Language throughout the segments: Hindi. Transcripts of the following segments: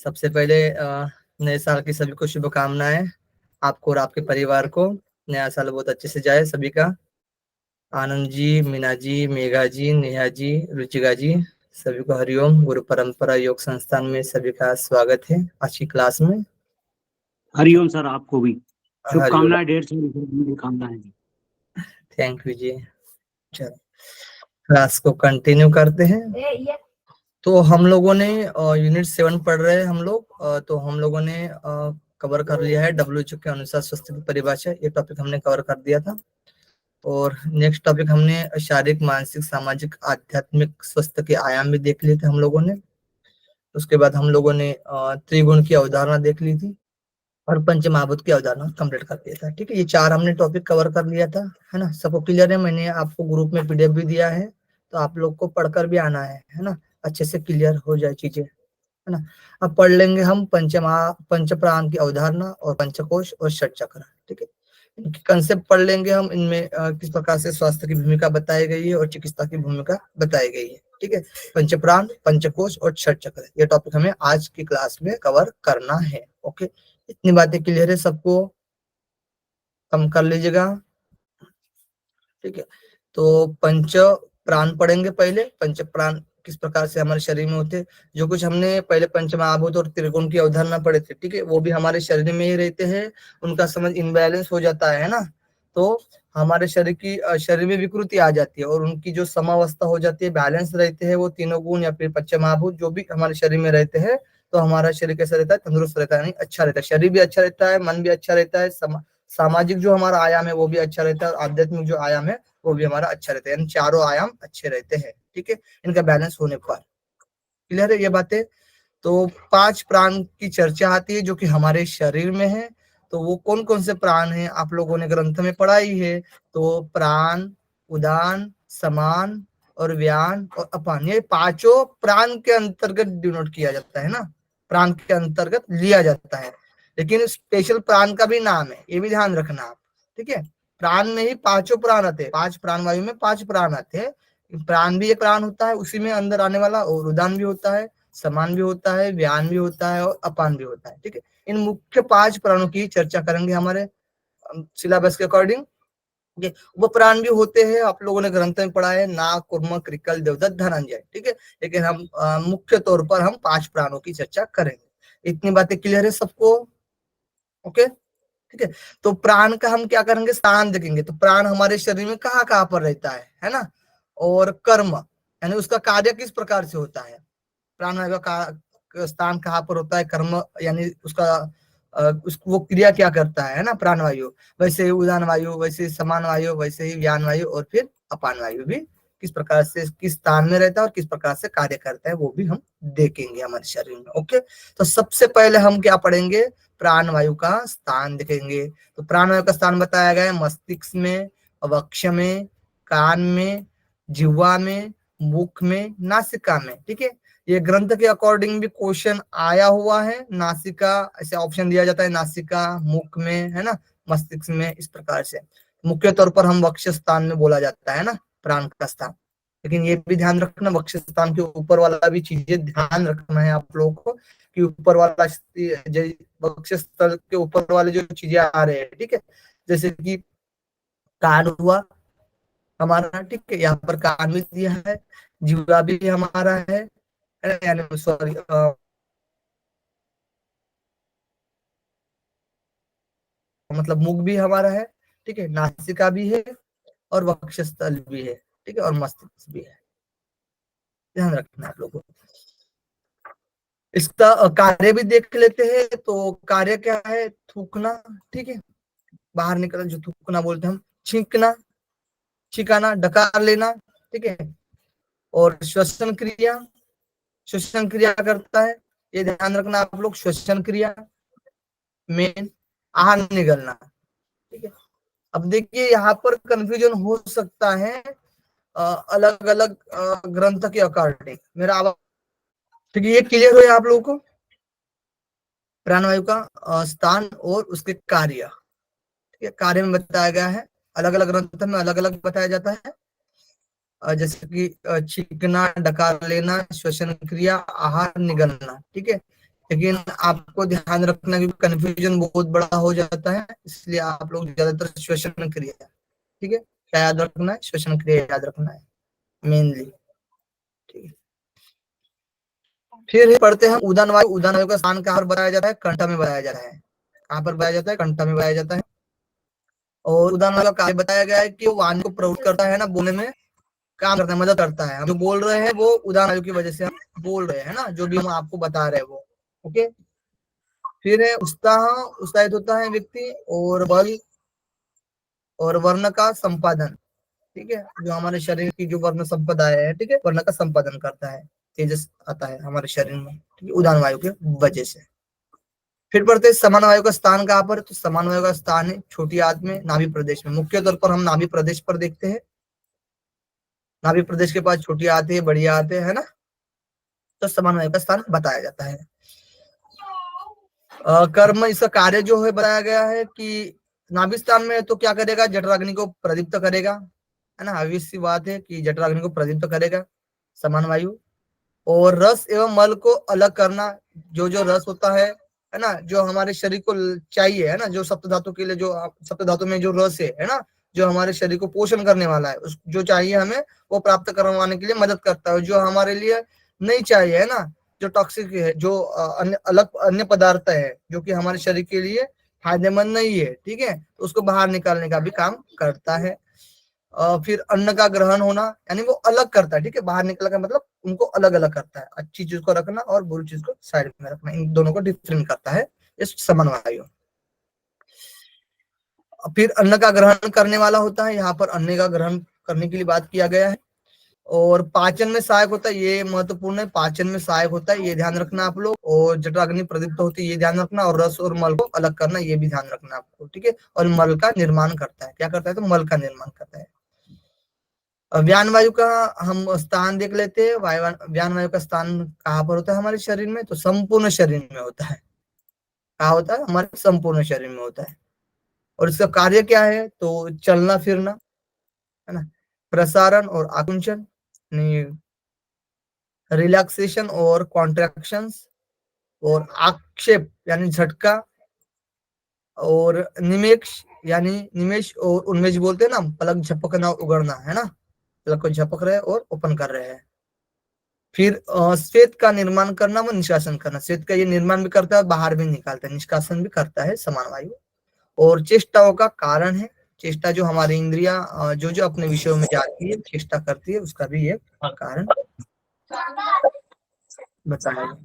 सबसे पहले नए साल की सभी को शुभकामनाएं। आपको और आपके परिवार को नया साल बहुत अच्छे से जाए सभी का। आनंद जी, मीना जी, मेघा जी, नेहा जी, रुचिका जी, सभी को हरिओम। गुरु परंपरा योग संस्थान में सभी का स्वागत है आज की क्लास में। हरिओम सर, आपको भी हरिओम। शुभकामनाएं। ढेर सारी शुभकामनाएं जी। थैंक यू जी। चलो क्लास को कंटिन्यू करते हैं। तो हम लोगों ने यूनिट 7 पढ़ रहे हैं हम लोग। तो हम लोगों ने कवर कर लिया है WHO के अनुसार स्वास्थ्य की परिभाषा। ये टॉपिक हमने कवर कर दिया था। और नेक्स्ट टॉपिक हमने शारीरिक, मानसिक, सामाजिक, आध्यात्मिक स्वास्थ्य के आयाम भी देख लिए थे हम लोगों ने। उसके बाद हम लोगों ने त्रिगुण की अवधारणा देख ली थी और पंच महाभूत की अवधारणा कंप्लीट कर दिया था। ठीक है, ये 4 हमने टॉपिक कवर कर लिया था, है ना। सबको क्लियर है? मैंने आपको ग्रुप में PDF भी दिया है, तो आप लोग को पढ़कर भी आना है ना, अच्छे से क्लियर हो जाए चीजें, है ना। अब पढ़ लेंगे हम पंच प्राण की अवधारणा और पंचकोश और षट चक्र। ठीक है, इनके कंसेप्ट पढ़ लेंगे हम। इनमें किस प्रकार से स्वास्थ्य की भूमिका बताई गई है और चिकित्सा की भूमिका बताई गई है। ठीक है, पंच प्राण, पंचकोश और षट चक्र, ये टॉपिक हमें आज की क्लास में कवर करना है। ओके, इतनी बातें क्लियर है सबको? कम कर लीजिएगा। ठीक है, तो पंच प्राण पढ़ेंगे पहले। पंच प्राण किस प्रकार से हमारे शरीर में होते हैं। जो कुछ हमने पहले पंच महाभूत और त्रिकोण की अवधारणा पढ़े थे, ठीक है, वो भी हमारे शरीर में ही रहते हैं। उनका समझ इनबैलेंस हो जाता है ना, तो हमारे शरीर में विकृति आ जाती है और उनकी जो समावस्था हो जाती है, बैलेंस रहते हैं वो तीनों गुण या फिर पंच महाभूत जो भी हमारे शरीर में रहते हैं। तो हमारा शरीर कैसा रहता है? तंदुरुस्त रहता है, नहीं अच्छा रहता है। शरीर भी अच्छा रहता है, मन भी अच्छा रहता है, सामाजिक जो हमारा आयाम है वो भी अच्छा रहता है और आध्यात्मिक जो आयाम है वो भी हमारा अच्छा रहता है। यानी चारों आयाम अच्छे रहते हैं। ठीक है, इनका बैलेंस होने पर। क्लियर है ये बातें? तो 5 प्राण की चर्चा आती है जो कि हमारे शरीर में है। तो वो कौन कौन से प्राण हैं आप लोगों ने ग्रंथ में पढ़ाई है। तो प्राण, उदान, समान और व्यान और अपान, ये पांचों प्राण के अंतर्गत डिनोट किया जाता है ना, प्राण के अंतर्गत लिया जाता है। लेकिन स्पेशल प्राण का भी नाम है, ये भी ध्यान रखना आप। ठीक है, प्राण में ही पांचों प्राण आते हैं, 5 प्राण वायु में 5 प्राण आते हैं। प्राण भी एक प्राण होता है उसी में अंदर आने वाला, और उदान भी होता है, समान भी होता है, व्यान भी होता है और अपान भी होता है। ठीक है, इन मुख्य 5 प्राणों की चर्चा करेंगे हमारे सिलेबस के अकॉर्डिंग। वो प्राण भी होते हैं, आप लोगों ने ग्रंथ में पढ़ा है, नाग, कुर्म, कृकल, देवदत्त, धनंजय। ठीक है, लेकिन हम मुख्य तौर पर हम 5 प्राणों की चर्चा करेंगे। इतनी बातें क्लियर है सबको? ओके, ठीक है। तो प्राण का हम क्या करेंगे? स्थान देखेंगे। तो प्राण हमारे शरीर में कहाँ कहाँ पर रहता है ना। और कर्म यानी उसका कार्य किस प्रकार से होता है, प्राणवायु का स्थान कहाँ पर होता है, कर्म यानी उसका वो क्रिया क्या करता है ना प्राणवायु। वैसे ही उदान वायु, वैसे ही समान वायु, वैसे ही व्यान वायु और फिर अपान वायु भी किस प्रकार से किस स्थान में रहता है और किस प्रकार से कार्य करता है वो भी हम देखेंगे हमारे शरीर में। ओके, तो सबसे पहले हम क्या पढ़ेंगे? प्राण वायु का स्थान देखेंगे। तो प्राण वायु का स्थान बताया गया है मस्तिष्क में, वक्ष में, कान में, जिह्वा में, मुख में, नासिका में। ठीक है, ये ग्रंथ के अकॉर्डिंग भी क्वेश्चन आया हुआ है। नासिका ऐसे ऑप्शन दिया जाता है, नासिका, मुख में, है ना, मस्तिष्क में, इस प्रकार से। मुख्य तौर पर हम वक्ष स्थान में बोला जाता है ना प्राण का स्थान। लेकिन ये भी ध्यान रखना, वक्ष स्थान के ऊपर वाला भी चीजें ध्यान रखना है आप लोगों को कि ऊपर वाला वक्ष स्थल के ऊपर वाले जो चीजें आ रहे हैं, ठीक है, जैसे कि कान हुआ हमारा, ठीक है, यहाँ पर कान भी दिया है, जीवा भी हमारा है, यानी सॉरी मतलब मुख भी हमारा है, ठीक है, नासिका भी है और वक्षस्थल भी है, ठीक है, और मस्तिष्क भी है। ध्यान रखना आप लोगों को। इसका कार्य भी देख लेते हैं। तो कार्य क्या है? थूकना, ठीक है, बाहर निकलना, जो थूकना बोलते हैं हम, छींकना, छिकाना, डकार लेना, ठीक है, और श्वसन क्रिया, श्वसन क्रिया करता है, ये ध्यान रखना आप लोग। श्वसन क्रिया में आहार निगलना, ठीक है। अब देखिए यहाँ पर कंफ्यूजन हो सकता है अलग अलग ग्रंथ के अकॉर्डिंग। मेरा आवाज ठीक है, ये क्लियर हो आप लोगों को? प्राणवायु का स्थान और उसके कार्य, ठीक है, कार्य में बताया गया है। अलग अलग ग्रंथ में अलग अलग बताया जाता है, जैसे कि छींकना, डकार लेना, श्वसन क्रिया, आहार निगलना, ठीक है। लेकिन आपको ध्यान रखना कि कंफ्यूजन बहुत बड़ा हो जाता है, इसलिए आप लोग ज्यादातर श्वसन क्रिया, ठीक है, क्या याद रखना है, श्वसन क्रिया याद रखना है मेनली, ठीक है। फिर पढ़ते हैं उदान वायु। उदान वायु का स्थान कहाँ पर बताया जाता है, कंठ में बताया जाता है। कहाँ पर बताया जाता है, कंठ में बताया जाता है। और उदान वायु का कार्य बताया गया है कि वो वाणी को प्रवृत्त करता है ना, बोलने में काम करता है, मदद करता है। हम जो बोल रहे हैं वो उदान वायु की वजह से हम बोल रहे हैं ना, जो भी हम आपको बता रहे हैं वो, ओके। फिर है उत्साह, उत्साहित होता है व्यक्ति। और बल और वर्ण का संपादन, ठीक है, जो हमारे शरीर की जो वर्ण संपदा है, ठीक है, वर्ण का संपादन करता है, तेजस आता है हमारे शरीर में, ठीक है, उदान वायु के वजह से। फिर पढ़ते हैं समान वायु का स्थान कहाँ पर, तो समान वायु का स्थान है छोटी आंत में, नाभि प्रदेश में। मुख्य तौर पर हम नाभि प्रदेश पर देखते हैं, नाभि प्रदेश के पास छोटी आंत है, बड़ी आंत है ना, तो समान वायु का स्थान बताया जाता है। कर्म, इसका कार्य जो है बताया गया है कि नाभि स्थान में तो क्या करेगा, जठराग्नि को प्रदीप्त करेगा, है ना, obvious सी बात है कि जठराग्नि को प्रदीप्त करेगा समान वायु। और रस एवं मल को अलग करना, जो जो रस होता है ना, जो हमारे शरीर को चाहिए, है ना, जो सप्त धातु के लिए, जो सप्त धातु में जो रस है ना, जो हमारे शरीर को पोषण करने वाला है, उस जो चाहिए हमें वो प्राप्त करवाने के लिए मदद करता है। जो हमारे लिए नहीं चाहिए, है ना, जो टॉक्सिक है, जो अन्य अलग अन्य पदार्थ है जो कि हमारे शरीर के लिए फायदेमंद नहीं है, ठीक है, तो उसको बाहर निकालने का भी काम करता है। फिर अन्न का ग्रहण होना, यानी वो अलग करता है, ठीक है, बाहर निकल का मतलब उनको अलग अलग करता है, अच्छी चीज को रखना और बुरी चीज को साइड में रखना, इन दोनों को डिफरेंट करता है इस समान वायु। फिर अन्न का ग्रहण करने वाला होता है, यहाँ पर अन्न का ग्रहण करने के लिए बात किया गया है। और पाचन में सहायक होता है, ये महत्वपूर्ण है, पाचन में सहायक होता है, ये ध्यान रखना आप लोग। और जठराग्नि प्रदीप्त होती है, ये ध्यान रखना। और रस और मल को अलग करना, ये भी ध्यान रखना आपको, ठीक है। और मल का निर्माण करता है, क्या करता है, तो मल का निर्माण करता है। व्यान वायु का हम स्थान देख लेते हैं। व्यान वायु का स्थान कहाँ पर होता है हमारे शरीर में, तो संपूर्ण शरीर में होता है। कहाँ होता है, हमारे संपूर्ण शरीर में होता है। और इसका कार्य क्या है, तो चलना फिरना, है ना, प्रसारण और आकुंचन, रिलैक्सेशन और कॉन्ट्रैक्शंस, और आक्षेप यानी झटका, और निमेश यानी निमेश और उन्मेष बोलते हैं ना, पलक झपकना उगड़ना, है ना, पलक को झपक रहे हैं और ओपन कर रहे हैं। फिर श्वेत का निर्माण करना व निष्कासन करना, श्वेत का ये निर्माण भी करता है, बाहर भी निकालता है, निष्कासन भी करता है समान वायु। और चेष्टाओं का कारण है, चेष्टा जो हमारी इंद्रिया जो जो अपने विषयों में जाती है, चेष्टा करती है, उसका भी ये कारण बताया।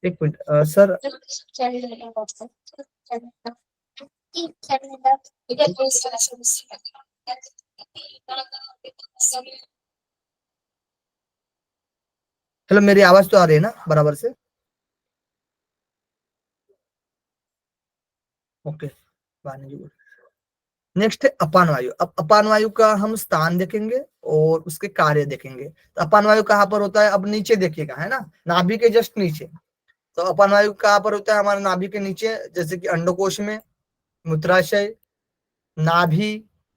एक मिनट सर, हेलो, मेरी आवाज तो आ रही है ना बराबर से, ओके। नेक्स्ट है अपान वायु। अब अपान वायु का हम स्थान देखेंगे और उसके कार्य देखेंगे। तो अपान वायु कहाँ पर होता है, अब नीचे देखिएगा, है ना, नाभि के जस्ट नीचे। तो अपान वायु कहाँ पर होता है, हमारे नाभि के नीचे, जैसे कि अंडकोश में, मूत्राशय, नाभि,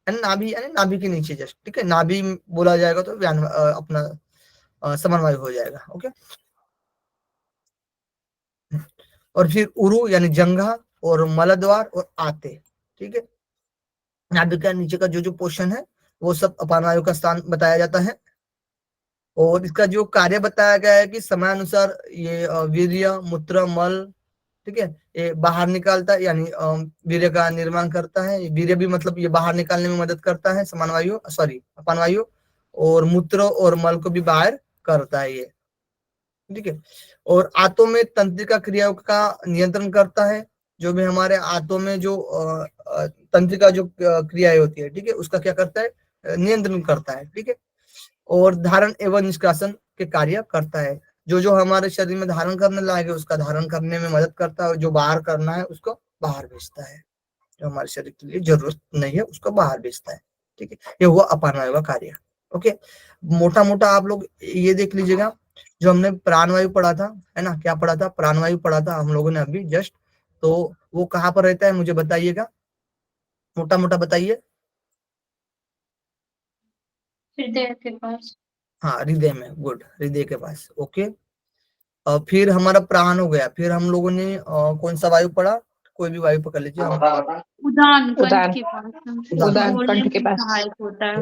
है ना, नाभि यानी नाभि के नीचे जस्ट, ठीक है, नाभि बोला जाएगा तो अपना समान वायु हो जाएगा, ओके। और फिर उरु यानी जंघा, और मलद्वार और आते, ठीक है, नाभि का नीचे का जो जो पोर्शन है वो सब अपान वायु का स्थान बताया जाता है। और इसका जो कार्य बताया गया है कि समयानुसार ये वीर्य, मूत्र, मल, ठीक है, ये बाहर निकालता है, यानी वीर्य का निर्माण करता है। वीर्य भी मतलब ये बाहर निकालने में मदद करता है, समान वायु, सॉरी अपान वायु। और मूत्र और मल को भी बाहर करता है ये, ठीक है। और आंतों में तंत्रिका क्रियाओं का नियंत्रण करता है, जो भी हमारे आंतों में जो तंत्रिका जो क्रियाएं होती है, ठीक है, उसका क्या करता है, नियंत्रण करता है, ठीक है। और धारण एवं निष्कासन के कार्य करता है, जो जो हमारे शरीर में धारण करने लायक है उसका धारण करने में मदद करता है, और जो बाहर करना है उसको बाहर भेजता है, जो हमारे शरीर के लिए जरूरत नहीं है उसको बाहर भेजता है, ठीक है। ये हुआ अपान वायु का कार्य, ओके। मोटा मोटा आप लोग ये देख लीजिएगा, जो हमने प्राणवायु पढ़ा था, है ना, क्या पढ़ा था, प्राणवायु पढ़ा था हम लोगों ने अभी जस्ट। तो वो कहाँ पर रहता है मुझे बताइएगा, मोटा मोटा बताइए। हृदय के पास। हाँ हृदय में, गुड, हृदय के पास, ओके। फिर हमारा प्राण हो गया, फिर हम लोगों ने कौन सा वायु पढ़ा, कोई भी वायु पकड़ लीजिए हम। उदान कंठ उदान के पास उदान बोलने कंठ के में पास। सहायक होता है।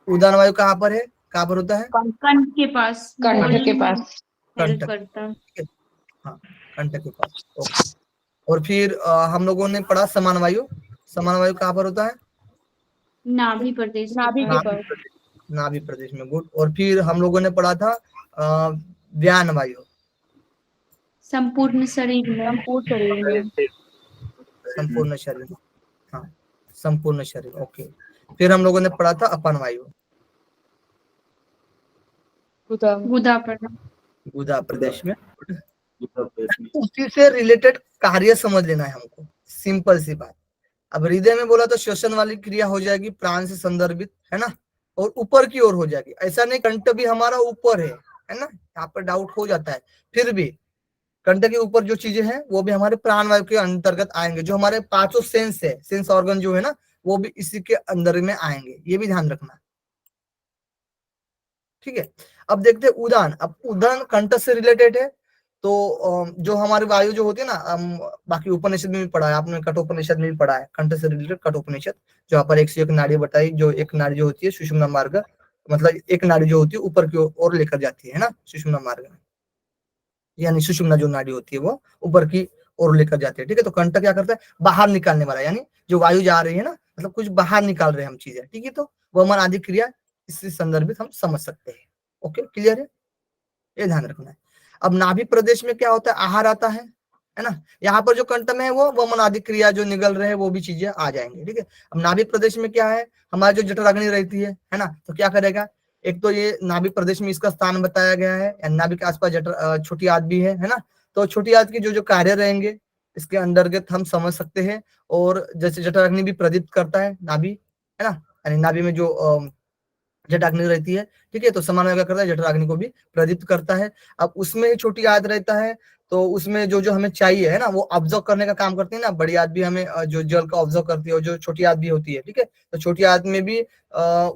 उदान वायु कहाँ पर है, कहाँ पर होता है, कंठ के पास, कंठ बोलने के में पास। हेल्प कंठ, करता है। हाँ कंठ के पास, ओके। और फिर हम लोगों ने पढ़ा समान वायु, समान वायु कहाँ पर होता है, नाभि प्रदेश के नाभि के पास। नाभि प्रदेश, नाभि प्रदेश में, गुड। और फिर हम लोगों ने पढ़ा था व्यान वायु, संपूर्ण शरीर में। संपूर्ण शरीर, हाँ संपूर्ण शरीर, ओके। फिर हम लोगों ने पढ़ा था अपान वायु, गुदा प्रदेश। गुदा प्रदेश में। उसी से रिलेटेड कार्य समझ लेना है हमको, सिंपल सी बात। अब हृदय में बोला तो श्वसन वाली क्रिया हो जाएगी, प्राण से संदर्भित, है ना, और ऊपर की ओर हो जाएगी। ऐसा नहीं कंठ भी हमारा ऊपर है ना, यहाँ पर डाउट हो जाता है। फिर भी कंठ के ऊपर जो चीजें हैं वो भी हमारे प्राण वायु के अंतर्गत आएंगे। जो हमारे पांचों सेंस है, सेंस ऑर्गन जो है ना, वो भी इसी के अंदर में आएंगे, ये भी ध्यान रखना, ठीक है। अब देखते हैं उदान। अब उदान कंठ से रिलेटेड है, तो जो हमारी वायु जो होती है ना, बाकी उपनिषद में भी पढ़ा है आपने, कठोपनिषद में भी पढ़ा है कंठ से रिलेटेड, कठोपनिषद, जो यहाँ पर 101 नाड़ी बताई, जो एक नाड़ी जो होती है सुषुम्ना मार्ग, मतलब एक नाड़ी जो होती है ऊपर की ओर लेकर जाती है ना, सुषुम्ना मार्ग में, यानी सुषुम्ना जो नाड़ी होती है वो ऊपर की ओर लेकर जाती है, ठीक है। तो कंठ क्या करता है, बाहर निकालने वाला, यानी जो वायु जा रही है ना, मतलब कुछ बाहर निकाल रहे हैं हम चीजें, ठीक है। तो वो हमारा आदि क्रिया इससे संदर्भित हम समझ सकते हैं, ओके, क्लियर है, ये ध्यान रखना है। अब नाभि प्रदेश में क्या होता है, आहार आता है ना, यहाँ पर जो कंठ में है वो वमन आदि क्रिया जो निकल रहे हैं वो भी चीजें आ जाएंगी, ठीक है। अब नाभि प्रदेश में क्या है, हमारी जो जठराग्नि रहती है ना, तो क्या करेगा, एक तो ये नाभि प्रदेश में इसका स्थान बताया गया है, नाभि के आसपास छोटी आद भी है ना, तो छोटी आद की जो जो कार्य रहेंगे इसके अंतर्गत हम समझ सकते हैं। और जैसे जठराग्नि भी प्रदीप्त करता है नाभि, है ना, यानी नाभि में जो जटाग्नि रहती है, ठीक है, तो समान क्या करता है, जठराग्नि को भी प्रदीप्त करता है। अब उसमें ही छोटी आद रहता है, तो उसमें जो जो हमें चाहिए है ना, वो ऑब्जर्व करने का काम करती है ना, बड़ी आद भी हमें जो जल का ऑब्जर्व करती है, और जो छोटी आद भी होती है, ठीक है। तो छोटी आद में भी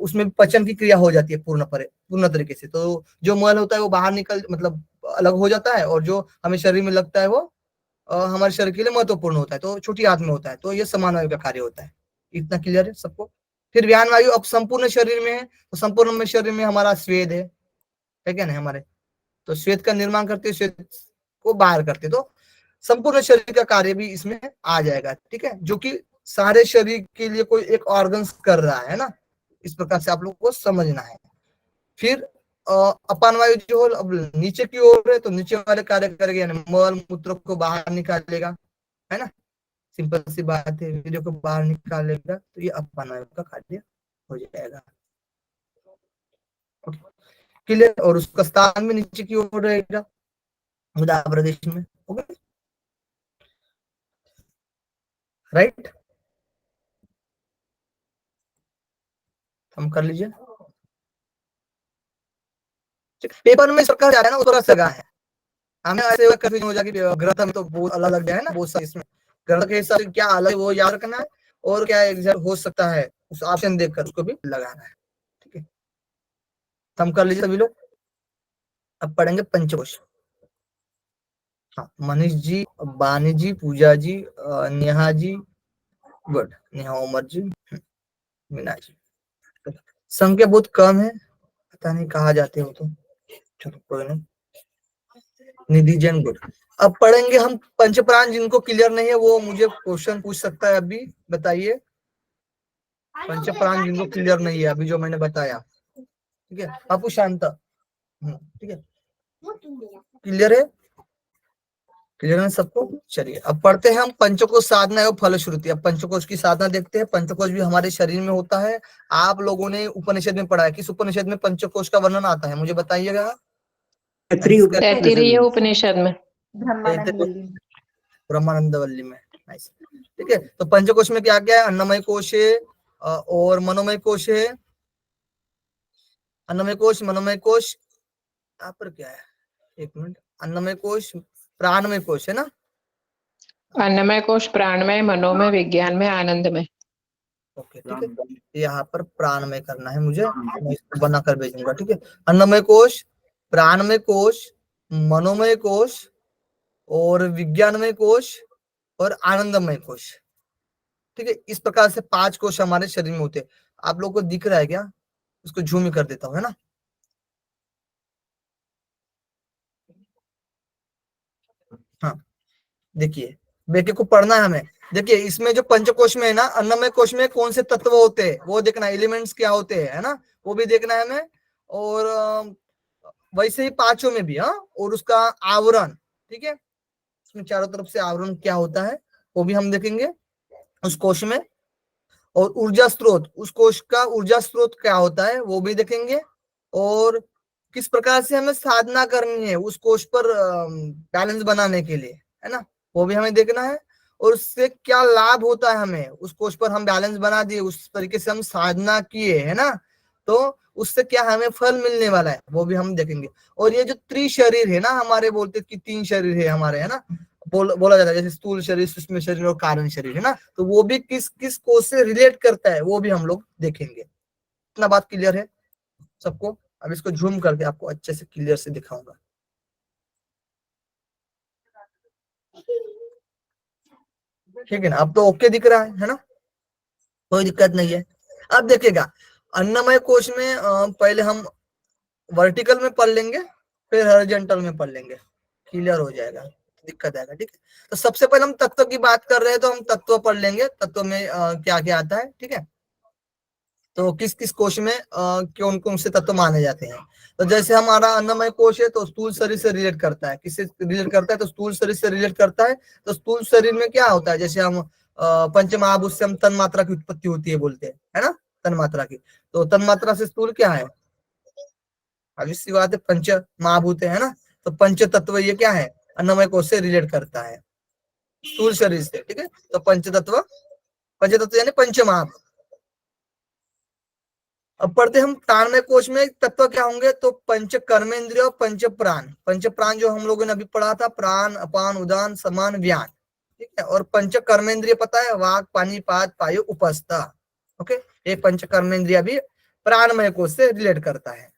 उसमें पचन की क्रिया हो जाती है पूर्ण तरीके से। तो जो मल होता है वो बाहर निकल, मतलब अलग हो जाता है, और जो हमें शरीर में लगता है वो हमारे शरीर के लिए महत्वपूर्ण होता है, तो छोटी आद में होता है। तो ये समान वायु का कार्य होता है। इतना क्लियर है सबको। फिर व्यान वायु अब संपूर्ण शरीर में है, तो संपूर्ण में शरीर में हमारा स्वेद है क्या नहीं हमारे, तो श्वेत का निर्माण करते, श्वेत को बाहर करते, तो संपूर्ण शरीर का कार्य भी इसमें आ जाएगा, ठीक है, जो कि सारे शरीर के लिए कोई एक ऑर्गन कर रहा है ना, इस प्रकार से आप लोग को समझना है। फिर अपान वायु जो अब नीचे की ओर है, तो नीचे वाले कार्य करेगा, यानी मल मूत्र को बाहर निकालेगा, है ना, सिंपल सी बात है, वीडियो को बाहर निकालेगा, तो ये अपान वायु का कार्य हो जाएगा, क्लियर। और उसका स्थान भी नीचे की ओर रहेगा, मध्य प्रदेश में, ओके, राइट, हम कर लीजिए। पेपर में सरकार जा रहा है ना, उस तरह सगा है, हमें ऐसे कंफ्यूजन हो जाएगी, ग्रंथ में तो बहुत अलग अलग है ना, बहुत सारे इसमें ग्रंथ के हिसाब से क्या अलग है वो याद रखना है, और क्या एग्जाम हो सकता है उस ऑप्शन देखकर उसको भी लगाना है, ठीक है। हम कर लीजिए सभी लोग। अब पढ़ेंगे पंचकोश। हाँ, मनीष जी, बानी जी, पूजा जी, नेहा जी, गुड, नेहा उमर जी, मीना जी। संख्या बहुत कम है, पता नहीं कहाँ जाते हो, तो चलो कोई नहीं। निधि जैन, गुड। अब पढ़ेंगे हम पंचप्राण। जिनको क्लियर नहीं है वो मुझे क्वेश्चन पूछ सकता है अभी, बताइए। पंचप्राण जिनको क्लियर नहीं है अभी जो मैंने बताया, ठीक है, आपको शांत, ठीक है, क्लियर है, क्लियर है सबको। चलिए अब पढ़ते हैं हम पंचकोश साधना एवं फलश्रुति। अब पंचकोश की साधना देखते हैं। पंचकोश भी हमारे शरीर में होता है। आप लोगों ने उपनिषद में पढ़ा है, किस उपनिषद में पंचकोश का वर्णन आता है मुझे बताइएगा। तैत्तिरीय उपनिषद में, ब्रह्मानंद वल्ली में, नाइस, ठीक है। तो पंचकोश में क्या क्या है, अन्नमय कोश है और मनोमय कोश है। अन्नमय कोश, मनोमय कोश, यहाँ पर क्या है, एक मिनट, अन्नमय कोश, प्राणमय कोश है ना, अन्नमय कोश, प्राणमय, मनोमय, विज्ञानमय, आनंदमय। ओके, ठीक है। यहाँ पर प्राणमय करना है मुझे, मैं इसको बनाकर भेजूंगा, ठीक है। अन्नमय कोश, प्राणमय कोश, मनोमय कोश और विज्ञानमय कोश और आनंदमय कोश, ठीक है। इस प्रकार से 5 कोश हमारे शरीर में होते हैं। आप लोगों को दिख रहा है क्या? उसको झूम ही कर देता हूँ, है ना। हाँ, देखिए, बेटे को पढ़ना है हमें। देखिए, इसमें जो पंचकोश में है ना, अन्नमय कोश में कौन से तत्व होते हैं वो देखना है, एलिमेंट्स क्या होते हैं, है ना, वो भी देखना है हमें। और वैसे ही पांचों में भी, हाँ, और उसका आवरण, ठीक है, उसमें चारों तरफ से आवरण क्या होता है वो भी हम देखेंगे उस कोश में। और ऊर्जा स्रोत, उस कोश का ऊर्जा स्रोत क्या होता है वो भी देखेंगे। और किस प्रकार से हमें साधना करनी है उस कोश पर बैलेंस बनाने के लिए, है ना, वो भी हमें देखना है। और उससे क्या लाभ होता है हमें, उस कोश पर हम बैलेंस बना दिए, उस तरीके से हम साधना किए, है ना, तो उससे क्या हमें फल मिलने वाला है वो भी हम देखेंगे। और ये जो त्रिशरीर है ना, हमारे बोलते कि 3 शरीर है हमारे, है ना, बोला जाता है, जैसे स्थूल शरीर, सूक्ष्म शरीर और कारण शरीर, है ना, तो वो भी किस किस कोष से रिलेट करता है वो भी हम लोग देखेंगे। इतना बात क्लियर है सबको? अब इसको झूम करके आपको अच्छे से क्लियर से दिखाऊंगा। ठीक है ना, अब तो ओके दिख रहा है ना, कोई दिक्कत नहीं है। अब देखिएगा, अन्नमय कोश में पहले हम वर्टिकल में पढ़ लेंगे, फिर हॉरिजॉन्टल में पढ़ लेंगे, क्लियर हो जाएगा, दिक्कत आएगा, ठीक है। तो सबसे पहले हम तत्व की बात कर रहे हैं, तो हम तत्व पढ़ लेंगे, तत्व में क्या क्या आता है, ठीक है। तो किस किस कोश में कौन कौन से तत्व माने जाते हैं। तो जैसे हमारा अन्नमय कोश है तो स्थूल शरीर से रिलेट करता है, किससे रिलेट करता है, तो स्थूल शरीर से रिलेट करता है। तो स्थूल शरीर में क्या होता है, जैसे हम पंच महाभूत से हम तन मात्रा की उत्पत्ति होती है बोलते हैं, है ना, तन मात्रा की। तो तन मात्रा से स्थूल क्या है, obvious बात है, पंच महाभूत है ना। तो पंच तत्व ये क्या है, अन्नमय कोश से रिलेट करता है स्थूल शरीर से, ठीक है। तो पंच तत्व यानी पंच महाभूत। अब पढ़ते हम प्राणमय कोश में तत्व क्या होंगे, तो पंच कर्मेंद्रिय और पंच प्राण। पंच प्राण जो हम लोगों ने अभी पढ़ा था, प्राण, अपान, उदान, समान, व्यान, ठीक है। और पंच कर्मेंद्रिय पता है, वाक, पानीपात, पायु, उपस्था, ओके। ये पंच कर्मेंद्रिय भी प्राणमय कोश से रिलेट करता है।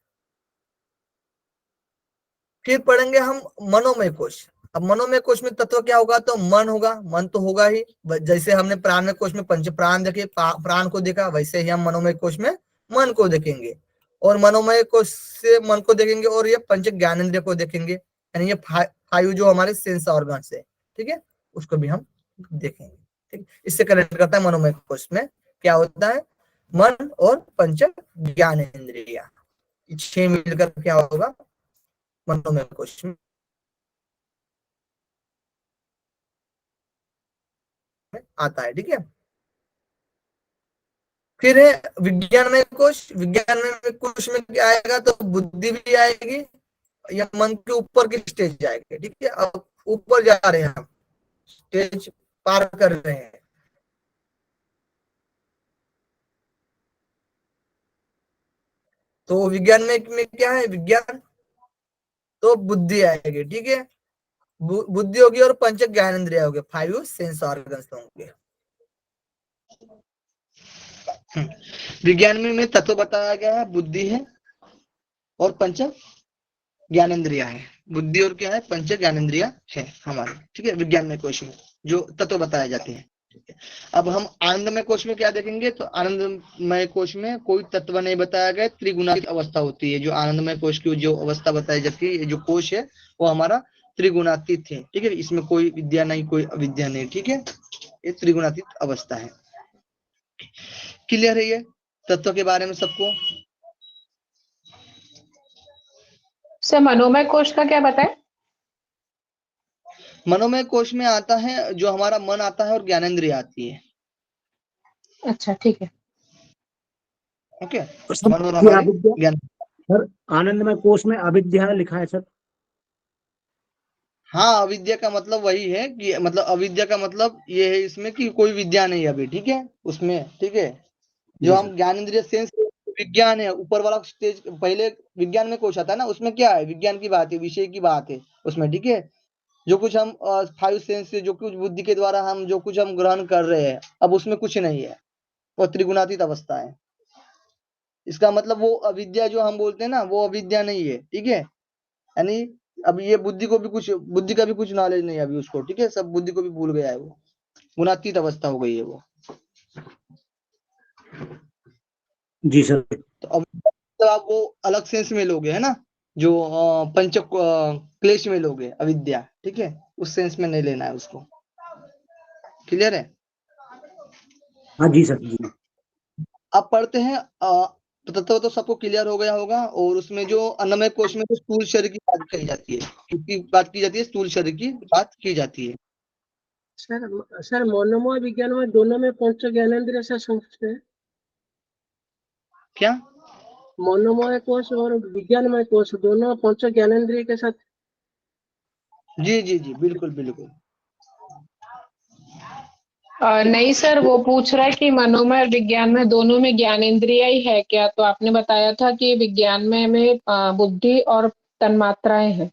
फिर पढ़ेंगे हम मनोमय कोश। अब मनोमय कोश में तत्व क्या होगा, तो मन होगा, मन तो होगा ही, जैसे हमने प्राणमय कोश में पंच प्राण देखे, प्राण को देखा, वैसे ही हम मनोमय कोश में मन को देखेंगे। और मनोमय कोश से मन को देखेंगे, और ये पंच ज्ञानेंद्रिय को देखेंगे, यानी ये 5 जो हमारे सेंस ऑर्गन है, ठीक है, उसको भी हम देखेंगे, ठीक। इससे कनेक्ट करता है मनोमय कोश में क्या होता है, मन और पंच ज्ञानेंद्रिय, 6 मिलकर क्या होगा, मनोमय कोश में आता है, ठीक है। फिर है विज्ञान में कोश। विज्ञान में कोश में क्या आएगा, तो बुद्धि भी आएगी, या मन के ऊपर की स्टेज जाएगी, ठीक है। अब ऊपर जा रहे हैं हम, स्टेज पार कर रहे हैं। तो विज्ञान में क्या है, विज्ञान तो बुद्धि आएगी, ठीक है, बुद्धि होगी और पंच ज्ञानेंद्रिय होंगे, 5 सेंस ऑर्गन्स होंगे। विज्ञान में तत्व बताया गया है, बुद्धि है और पंच ज्ञानेंद्रिया है, बुद्धि और क्या है, पंच ज्ञानेंद्रिया है हमारे, ठीक है, विज्ञान में कोश में जो तत्व बताए जाते हैं, ठीक है। अब हम आनंदमय कोश में क्या देखेंगे, तो आनंदमय कोश में कोई तत्व नहीं बताया गया, त्रिगुणातीत अवस्था होती है। जो आनंदमय कोश की जो अवस्था बताई जाती है, जो कोश है वो हमारा त्रिगुणातीत है, ठीक है, इसमें कोई विद्या नहीं, कोई अविद्या नहीं, ठीक है, ये त्रिगुणातीत अवस्था है। क्लियर है ये तत्व के बारे में सबको? सर मनोमय कोश का क्या बताए? मनोमय कोश में आता है जो हमारा मन आता है और ज्ञानेंद्रिय आती है। अच्छा, ठीक है, ओके, सर, मन और हमारे अविद्या, ज्ञान। सर आनंदमय कोश में अविद्या लिखा है सर। हाँ, अविद्या का मतलब वही है कि मतलब अविद्या का मतलब ये है इसमें कि कोई विद्या नहीं अभी, ठीक है, उसमें, ठीक है। जो जी हम सर। ज्ञानेंद्रिय सेंस विज्ञान है, ऊपर वाला स्टेज पहले विज्ञान में कोश आता है ना, उसमें क्या है, विज्ञान की बात है, विषय की बात है उसमें, ठीक है। जो कुछ हम 5 सेंस से जो कुछ बुद्धि के द्वारा हम जो कुछ हम ग्रहण कर रहे हैं, अब उसमें कुछ नहीं है, और त्रिगुणातीत अवस्था है। इसका मतलब वो अविद्या जो हम बोलते हैं ना, वो अविद्या नहीं है, ठीक है। यानी अब ये बुद्धि का भी कुछ नॉलेज नहीं है अभी उसको, ठीक है, सब बुद्धि को भी भूल गया है, वो गुणातीत अवस्था हो गई है वो। जी सर। तो अब तो आप वो अलग सेंस में लोगे, है ना, जो पंच क्लेश में लोगे अविद्या, ठीक है, उस सेंस में नहीं लेना है उसको। क्लियर है? हाँ जी सर जी। अब पढ़ते हैं तो तत्व तो सबको क्लियर हो गया होगा। और उसमें जो अन्नमय कोश में जो स्थूल शरीर की बात कही जाती है, किसकी बात की जाती है? स्थूल शरीर की बात की जाती है। सर मनोमय विज्ञान में दोनों में पंच ज्ञानेंद्रिय से संयुक्त है। क्या? मनोमय कोश और विज्ञानमय कोश दोनों पंच ज्ञानेंद्रिय के साथ। जी जी जी, बिल्कुल बिल्कुल। नहीं सर, वो पूछ रहा है कि मनोमय और विज्ञान में दोनों में ज्ञानेंद्रिय ही है क्या? तो आपने बताया था कि विज्ञान में बुद्धि और तन्मात्राएं हैं।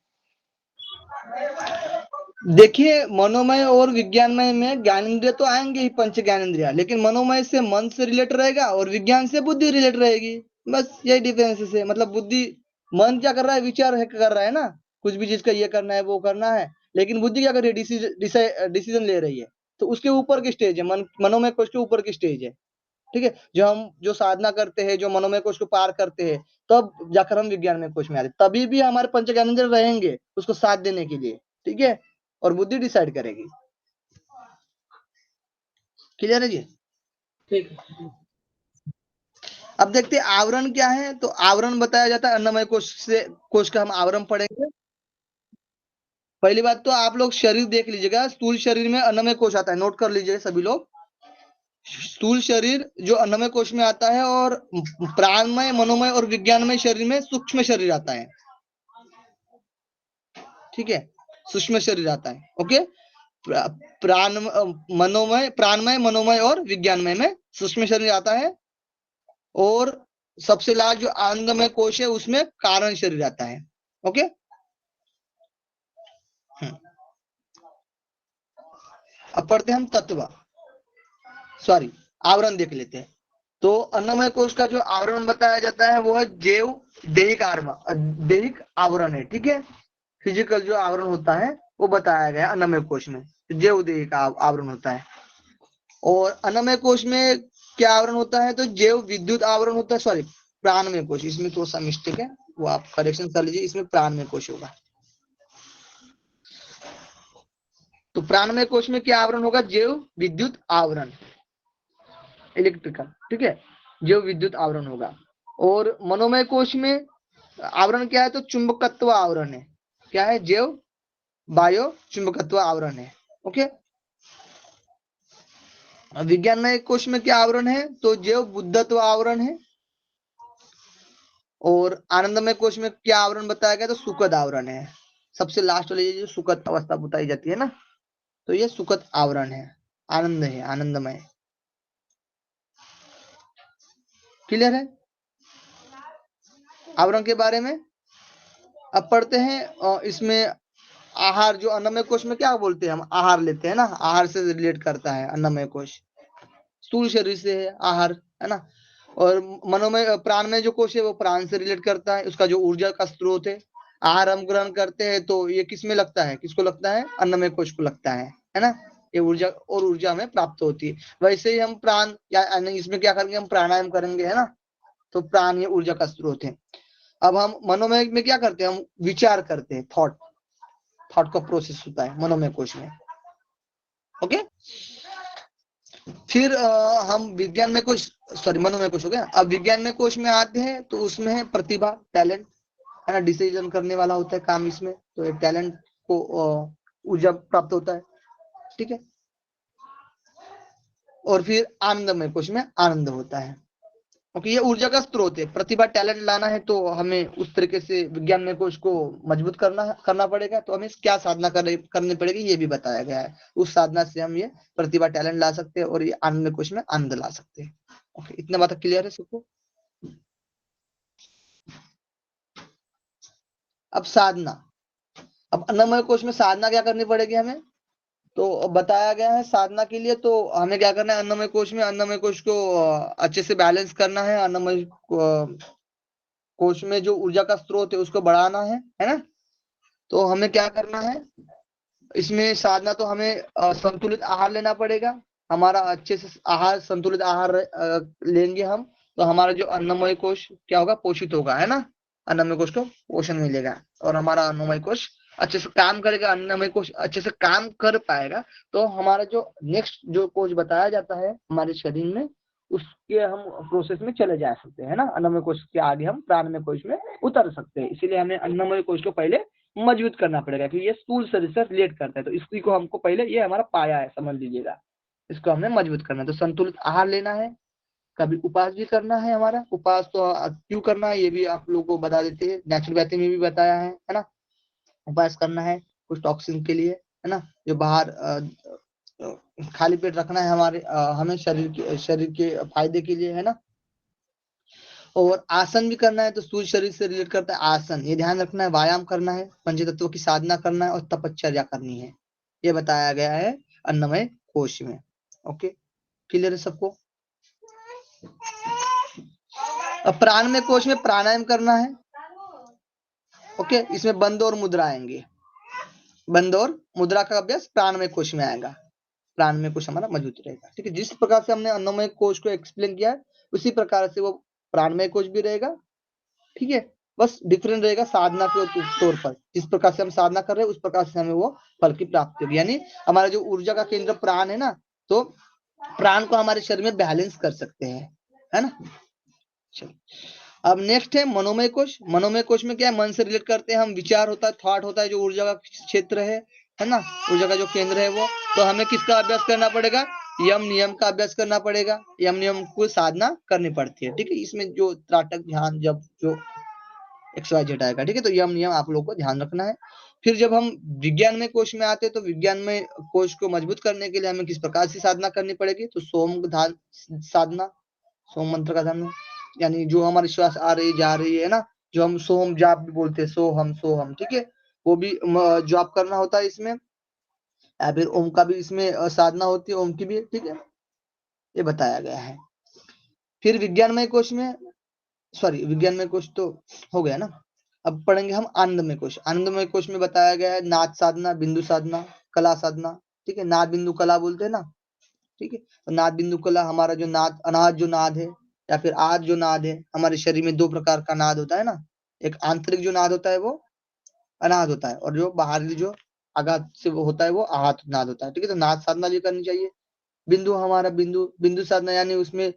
देखिए, मनोमय और विज्ञानमय में ज्ञानेंद्रिय तो आएंगे ही, पंच ज्ञानेंद्रिय, लेकिन मनोमय से मन से रिलेट रहेगा और विज्ञान से बुद्धि रिलेट रहेगी। बस यही डिफरेंस है। मतलब बुद्धि, मन क्या कर रहा है? विचार है, कर रहा है ना, कुछ भी चीज का ये करना है वो करना है, लेकिन बुद्धि क्या कर रही है? डिसीजन ले रही है। तो उसके ऊपर की स्टेज है, मनोमय कोश के ऊपर की स्टेज है, ठीक है। जो साधना करते हैं, जो मनोमय कोश को पार करते हैं, तब जाकर हम विज्ञानमय कोश में आते, तभी भी हमारे पंच ज्ञानेंद्रिय रहेंगे उसको साथ देने के लिए, ठीक है, और बुद्धि डिसाइड करेगी। क्लियर है जी? ठीक है। अब देखते हैं आवरण क्या है। तो आवरण बताया जाता है अन्नमय कोश का हम आवरण पढ़ेंगे। पहली बात तो आप लोग शरीर देख लीजिएगा, स्थूल शरीर में अन्नमय कोश आता है, नोट कर लीजिए सभी लोग। स्थूल शरीर जो अन्नमय कोश में आता है, और प्राणमय, मनोमय और विज्ञानमय शरीर में सूक्ष्म शरीर आता है, ठीक है, सूक्ष्म शरीर आता है। ओके, प्राणमय, मनोमय और विज्ञानमय में सूक्ष्म शरीर आता है। और सबसे लास्ट जो आनंदमय कोश है, उसमें कारण शरीर आता है। ओके, अब पढ़ते हैं हम तत्व, सॉरी, आवरण देख लेते हैं। तो अन्नमय कोश का जो आवरण बताया जाता है वो है जैव दैहिक आवरण है, ठीक है। फिजिकल जो आवरण होता है वो बताया गया अन्नमय कोश में, जैव दैहिक आवरण होता है। और अन्नमय कोश में क्या आवरण होता है? तो जैव विद्युत आवरण होता है, सॉरी, प्राणमय कोश, इसमें थोड़ा सा मिस्टेक है, वो आप करेक्शन कर लीजिए, इसमें प्राणमय कोश होगा। तो प्राणमय कोश में क्या आवरण होगा? जैव विद्युत आवरण, इलेक्ट्रिकल, ठीक है, जैव विद्युत आवरण होगा। और मनोमय कोश में आवरण क्या है? तो चुंबकत्व आवरण है। क्या है? जैव बायो चुंबकत्व आवरण है। ओके, विज्ञानमय कोश में क्या आवरण है? तो जैव बुद्धत्व आवरण है। और आनंदमय कोश में क्या आवरण बताया गया? तो सुखद आवरण है। सबसे लास्ट वाली जो सुखद अवस्था बताई जाती है ना, तो ये सुखद आवरण है, आनंद है, आनंदमय। क्लियर है आवरण के बारे में? अब पढ़ते हैं इसमें आहार, जो अन्नमय कोश में क्या बोलते हैं हम? आहार लेते हैं ना, आहार से रिलेट करता है अन्नमय कोश, स्थूल शरीर से है आहार, है ना। और मनोमय प्राणमय जो कोश है वो प्राण से रिलेट करता है, उसका जो ऊर्जा का स्रोत है। आहार हम ग्रहण करते हैं तो ये किस में लगता है? किसको लगता है? अन्नमय कोश को लगता है ना। ये ऊर्जा, और ऊर्जा में प्राप्त होती है। वैसे ही हम प्राण या इसमें क्या करेंगे? हम प्राणायाम करेंगे, है ना। तो प्राण ये ऊर्जा का स्रोत है। अब हम मनोमय में क्या करते हैं? हम विचार करते हैं, थॉट का प्रोसेस होता है मनोमय कोश में। ओके, फिर हम विज्ञान में कोश, सॉरी, मनोमय कोश हो गया। अब विज्ञान में कोश में आते हैं तो उसमें है प्रतिभा, टैलेंट, है ना, डिसीजन करने वाला होता है काम इसमें, तो ये टैलेंट को ऊर्जा प्राप्त होता है, ठीक है। और फिर आनंदमय कोश में आनंद होता है। ओके, ये ऊर्जा का स्रोत है। प्रतिभा, टैलेंट लाना है तो हमें उस तरीके से विज्ञान में कोश को मजबूत करना पड़ेगा। तो हमें क्या साधना करनी पड़ेगी ये भी बताया गया है। उस साधना से हम ये प्रतिभा, टैलेंट ला सकते हैं और ये आनंद कोश में आनंद ला सकते हैं। ओके, इतना बात क्लियर है सबको? अब साधना, अब अन्नमय कोश में साधना क्या करनी पड़ेगी हमें? तो बताया गया है साधना के लिए तो हमें क्या करना है, अन्नमय कोश में अन्नमय कोश को अच्छे से बैलेंस करना है। अन्नमय कोश में जो ऊर्जा का स्रोत है उसको बढ़ाना है ना। तो हमें क्या करना है इसमें साधना, तो हमें संतुलित आहार लेना पड़ेगा। हमारा अच्छे से आहार, संतुलित आहार लेंगे हम, तो हमारा जो अन्नमय कोश क्या होगा, पोषित होगा, है ना। अन्नमय कोश को पोषण मिलेगा और हमारा अन्नमय कोश अच्छे से काम करेगा। अन्नमय कोश अच्छे से काम कर पाएगा तो हमारा जो नेक्स्ट जो कोश बताया जाता है हमारे शरीर में, उसके हम प्रोसेस में चले जा सकते हैं ना। अन्नमय कोश के आगे हम प्राणमय कोश में उतर सकते हैं। इसीलिए हमें अन्नमय कोश को पहले मजबूत करना पड़ेगा, क्योंकि ये स्थूल शरीर से रिलेट करता है। तो इसी को हमको पहले, ये हमारा पाया है, समझ लीजिएगा, इसको हमने मजबूत करना है। तो संतुलित आहार लेना है, कभी उपवास भी करना है। हमारा उपवास तो क्यों करना है ये भी आप लोगों को बता देते हैं, नेचुरोपैथी में भी बताया है ना। उपवास करना है कुछ टॉक्सिन के लिए, है ना, जो बाहर खाली पेट रखना है हमारे हमें शरीर के फायदे के लिए, है ना। और आसन भी करना है, तो स्थूल शरीर से रिलेट करता है आसन, ये ध्यान रखना है। व्यायाम करना है, पंचतत्वों की साधना करना है और तपश्चर्या करनी है, ये बताया गया है अन्नमय कोश में। ओके, क्लियर है सबको। अब प्राणमय कोश में प्राणायाम करना है। ओके, इसमें बंद और मुद्रा आएंगे। बंद और मुद्रा का अभ्यास प्राणमय कोश में आएगा। प्राणमय कोश हमारा मजबूत रहेगा। ठीक है, जिस प्रकार से हमने अन्नमय कोश को एक्सप्लेन किया है उसी प्रकार से वो प्राणमय कोश भी रहेगा। ठीक है, बस डिफरेंट रहेगा साधना के तौर पर। जिस प्रकार से हम साधना कर रहे हैं उस प्रकार से हमें वो फल की प्राप्ति होगी। यानी हमारा जो ऊर्जा का केंद्र प्राण है ना, तो प्राण को हमारे शरीर में बैलेंस कर सकते हैं, है ना। चलो, अब नेक्स्ट है मनोमय कोश। मनोमय कोश में क्या है, मन से रिलेट करते हैं हम। विचार होता है, थॉट होता है, जो ऊर्जा का क्षेत्र है ना, ऊर्जा का जो केंद्र है वो। तो हमें किसका अभ्यास करना पड़ेगा, यम नियम का अभ्यास करना पड़ेगा। यम नियम को साधना करनी पड़ती है। ठीक है, इसमें जो त्राटक, ध्यान, जब जो XYZ आएगा। ठीक है, तो यम नियम आप लोगों को ध्यान रखना है। फिर जब हम विज्ञान में कोश में आते हैं तो विज्ञान में कोश को मजबूत करने के लिए हमें किस प्रकार से साधना करनी पड़ेगी, तो सोम ध्यान साधना, सोम मंत्र का ध्यान, यानी जो हमारी श्वास आ रही जा रही है ना, जो हम सोम जाप भी बोलते हैं, सोहम। ठीक है, वो भी जाप करना होता है इसमें। या फिर ओम का भी इसमें साधना होती है, ओम की भी। ठीक है, ये बताया गया है। फिर विज्ञानमय कोश में, सॉरी विज्ञानमय कोश तो हो गया ना। अब पढ़ेंगे हम आनंदमय कोश। आनंदमय कोश में बताया गया है नाद साधना, बिंदु साधना, कला साधना। ठीक है, नाद बिंदु कला बोलते हैं ना। ठीक है, तो नाद बिंदु कला हमारा जो नाद, अनाद जो नाद है या फिर आद जो नाद है, हमारे शरीर में दो प्रकार का नाद होता है ना। एक आंतरिक जो नाद होता है वो अनाद होता है, और जो बाहरी जो आघात से वो होता है वो आहत नाद होता है। ठीक है, तो नाद साधना भी करनी चाहिए। बिंदु हमारा बिंदु साधना, यानी उसमें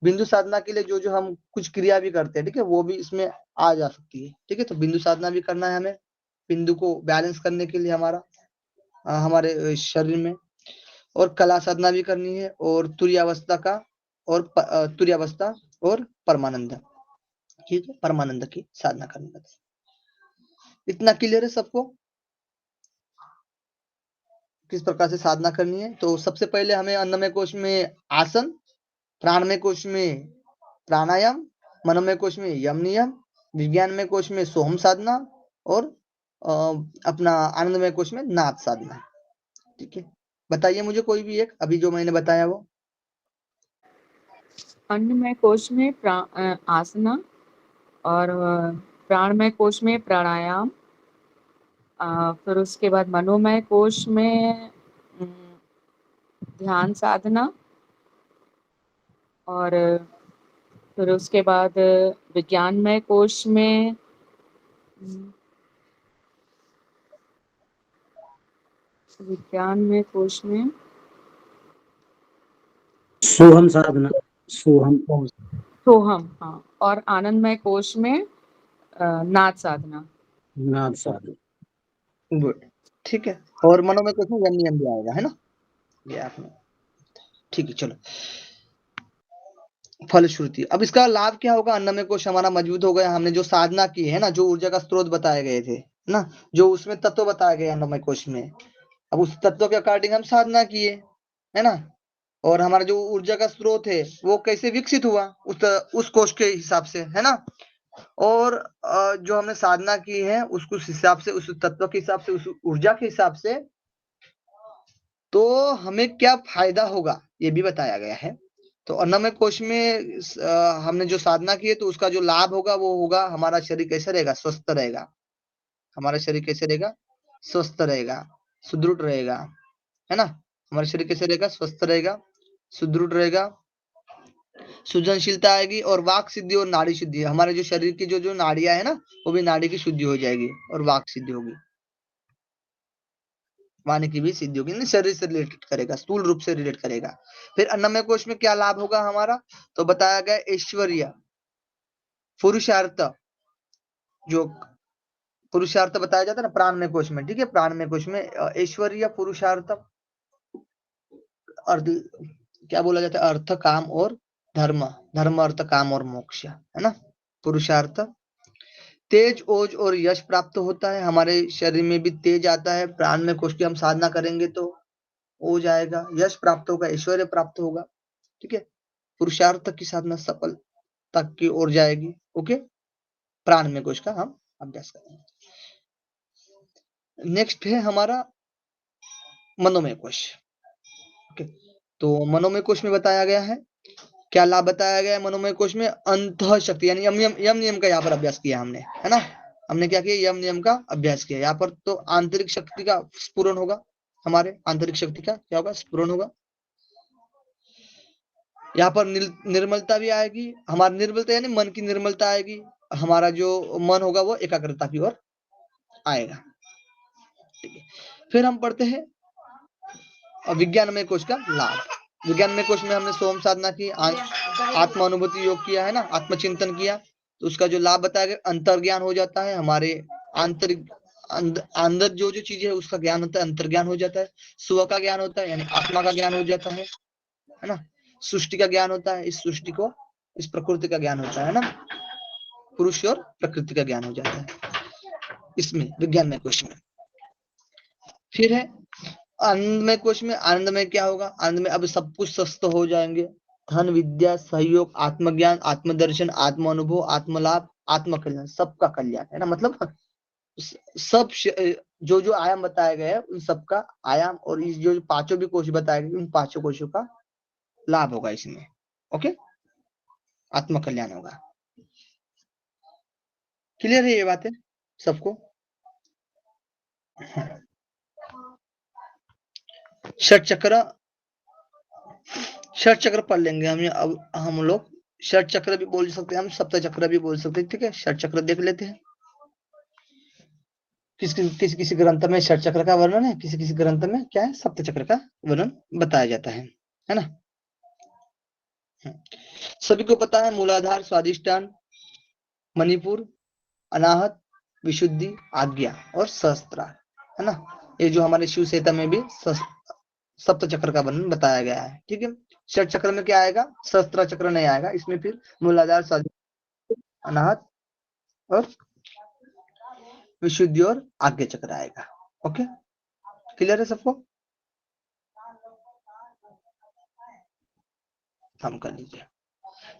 बिंदु साधना के लिए जो जो हम कुछ क्रिया भी करते हैं, ठीक है, वो भी इसमें आ जा सकती है। ठीक है, तो बिंदु साधना भी करना है हमें, बिंदु को बैलेंस करने के लिए हमारे शरीर में। और कला साधना भी करनी है, और तुर्यावस्था का और तुर्यावस्था और परमानंद, ठीक है, परमानंद की साधना करनी है। इतना क्लियर है सबको किस प्रकार से साधना करनी है। तो सबसे पहले हमें अन्नमय कोश में आसन, प्राणमय कोश में प्राणायाम, मनोमय कोश में यम नियम, विज्ञानमय कोश में सोहम साधना और अपना आनंदमय कोश में नाद साधना। ठीक है, बताइए मुझे कोई भी एक, अभी जो मैंने बताया वो। अन्नमय कोश में आसना, और प्राणमय कोश में प्राणायाम, फिर उसके बाद मनोमय कोश में ध्यान साधना, और फिर उसके बाद विज्ञानमय कोश में सोहम साधना, सोहम। हाँ, और आनंदमय कोश में नाद साधना। नाद साधना, गुड, ठीक है। और मनोमय कोश में यम नियम भी आएगा, है ना, ये आपने। ठीक है, चलो फलश्रुति। अब इसका लाभ क्या होगा, अन्नमय कोश हमारा मजबूत हो गया। हमने जो साधना की है ना, जो ऊर्जा का स्रोत बताए गए थे ना, जो उसमें तत्व बताए गए अन्नमय कोश में, अब उस तत्व के अकॉर्डिंग हम साधना किए, है ना। और हमारा जो ऊर्जा का स्रोत है वो कैसे विकसित हुआ उस कोश के हिसाब से, है ना। और जो हमने साधना की है उसको हिसाब से, उस तत्व के हिसाब से, उस ऊर्जा के हिसाब से तो हमें क्या फायदा होगा ये भी बताया गया है। तो अन्नमय कोश में हमने जो साधना की है तो उसका जो लाभ होगा वो होगा, हमारा शरीर कैसे रहेगा, स्वस्थ रहेगा। हमारा शरीर कैसे रहेगा, स्वस्थ रहेगा, सुदृढ़ रहेगा, है ना। हमारा शरीर कैसे रहेगा, स्वस्थ रहेगा, सुदृढ़ रहेगा, सृजनशीलता आएगी और वाक सिद्धि और नाड़ी शुद्धि। हमारे जो शरीर की जो नाड़ियां है ना, वो भी नाड़ी की शुद्धि हो जाएगी और वाक सिद्धि होगी, वाणी की भी सिद्धि होगी। शरीर से रिलेटेड करेगा, स्थूल रूप से रिलेट करेगा। फिर अन्नमय कोश में क्या लाभ होगा हमारा, तो बताया गया ऐश्वर्य, पुरुषार्थ, जो पुरुषार्थ बताया जाता है ना प्राणमय कोश में, ठीक है। प्राणमय कोश में ऐश्वर्य, पुरुषार्थ, अर्थ क्या बोला जाता है, अर्थ, काम और धर्म, धर्म अर्थ काम और मोक्ष, है ना। पुरुषार्थ, तेज, ओज और यश प्राप्त होता है। हमारे शरीर में भी तेज आता है, प्राण में कोश की हम साधना करेंगे तो ओज आएगा, यश प्राप्त होगा, ऐश्वर्य प्राप्त होगा, ठीक है। पुरुषार्थ की साधना सफल तक की ओर जाएगी। ओके, प्राण में कोश का हम अभ्यास करेंगे। नेक्स्ट है हमारा मनोमय कोश। ओके, तो मनोमय कोश में बताया गया है, क्या लाभ बताया गया है मनोमय कोश में, अंतः शक्ति, यानी यम नियम का यहाँ पर अभ्यास किया हमने, है ना। हमने क्या किया, यम नियम का अभ्यास किया यहाँ पर। तो आंतरिक शक्ति का स्फुरन होगा, हमारे आंतरिक शक्ति का क्या होगा, स्फुरन होगा। यहाँ पर निर्मलता भी आएगी, हमारी निर्मलता यानी मन की निर्मलता आएगी, हमारा जो मन होगा वो एकाग्रता की ओर आएगा, ठीक है। फिर हम पढ़ते हैं विज्ञानमय कोश का लाभ। विज्ञानमय कोश में हमने सोम साधना की, आत्म अनुभूति योग किया, है ना, आत्मचिंतन किया। तो उसका जो लाभ बताया गया, अंतर्ज्ञान हो जाता है, हमारे आंतरिक अंदर जो चीजें है उसका ज्ञान होता है, अंतर्ज्ञान हो जाता है। स्व का ज्ञान होता है, यानी आत्मा का ज्ञान हो जाता है ना। सृष्टि का ज्ञान होता है, इस सृष्टि को, इस प्रकृति का ज्ञान होता है ना, पुरुष और प्रकृति का ज्ञान हो जाता है इसमें विज्ञानमय कोश में। फिर है आनंदमय कोश में। आनंदमय क्या होगा, आनंद में अब सब कुछ स्वस्थ हो जाएंगे, धन, विद्या, सहयोग, आत्मज्ञान, आत्मदर्शन, आत्म अनुभव, आत्मलाभ, आत्मकल्याण, सबका कल्याण, है ना। मतलब सब जो आयाम बताए गए हैं उन सबका आयाम और इस जो पांचों भी कोश बताए गए उन पांचों कोशों का लाभ होगा इसमें। ओके, आत्मकल्याण होगा। क्लियर है ये बातें सबको। षट चक्र पढ़ लेंगे अब हम लोग। षट चक्र भी बोल सकते हैं हम, सप्त चक्र भी बोल सकते हैं, ठीक है। षट चक्र देख लेते हैं, किसी ग्रंथ में षट चक्र का वर्णन है, किसी ग्रंथ में क्या है, सप्त चक्र का वर्णन बताया जाता है ना। सभी को पता है मूलाधार, स्वादिष्ठान, मणिपुर, अनाहत, विशुद्धि, आज्ञा और सहस्त्रार, है ना। ये जो हमारे शिव संहिता में भी सप्त चक्र का वर्णन बताया गया है, ठीक है। षट चक्र में क्या आएगा, सहस्त्र चक्र नहीं आएगा इसमें। फिर मूलाधार, स्वादिष्ठान, अनाहत और विशुद्धि और आज्ञा चक्र आएगा। ओके, क्लियर है सबको। हम कर लीजिए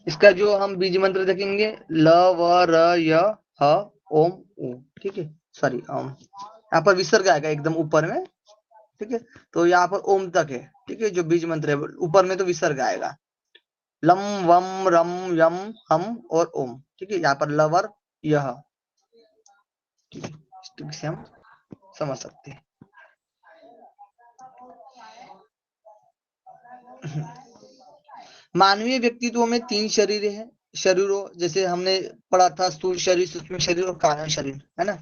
इसका जो हम बीज मंत्र देखेंगे, ल व र य ह ओम ऊ, ठीक है। सॉरी यहाँ पर विसर्ग आएगा एकदम ऊपर में, ठीक है। तो यहाँ पर ओम तक है, ठीक है। जो बीज मंत्र है ऊपर में तो विसर्ग आएगा, लम वम रम यम हम और ओम, ठीक है। यहाँ पर लवर यह, ठीक है, ठीक से हम समझ सकते हैं। मानवीय व्यक्तित्व में 3 शरीर है, शरीरों, जैसे हमने पढ़ा था स्थूल शरीर, सूक्ष्म शरीर और कारण शरीर, है ना।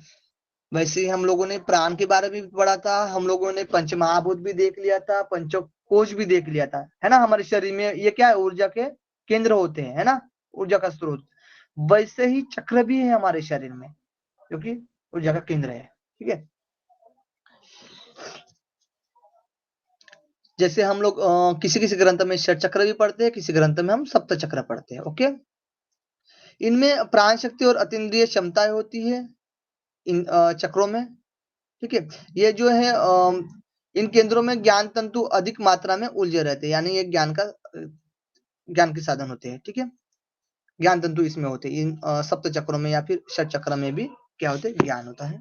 वैसे ही हम लोगों ने प्राण के बारे में भी पढ़ा था, हम लोगों ने पंचमहाभूत भी देख लिया था, पंचकोश भी देख लिया था, है ना। हमारे शरीर में ये क्या है, ऊर्जा के केंद्र होते हैं, है ना, ऊर्जा का स्रोत। वैसे ही चक्र भी है हमारे शरीर में, क्योंकि ऊर्जा का केंद्र है, ठीक है। जैसे हम लोग किसी ग्रंथ में षट चक्र भी पढ़ते हैं, किसी ग्रंथ में हम सप्त चक्र पढ़ते हैं। ओके, इनमें प्राण शक्ति और अतीन्द्रिय क्षमताएं होती है इन चक्रों में, ठीक है। ये जो है इन केंद्रों में ज्ञान तंतु अधिक मात्रा में उलझे रहते हैं, यानी ये ज्ञान के साधन होते हैं, ठीक है। ज्ञान तंतु इसमें होते हैं, इन सप्त चक्रों में या फिर षट चक्र में भी क्या होते हैं, ज्ञान होता है,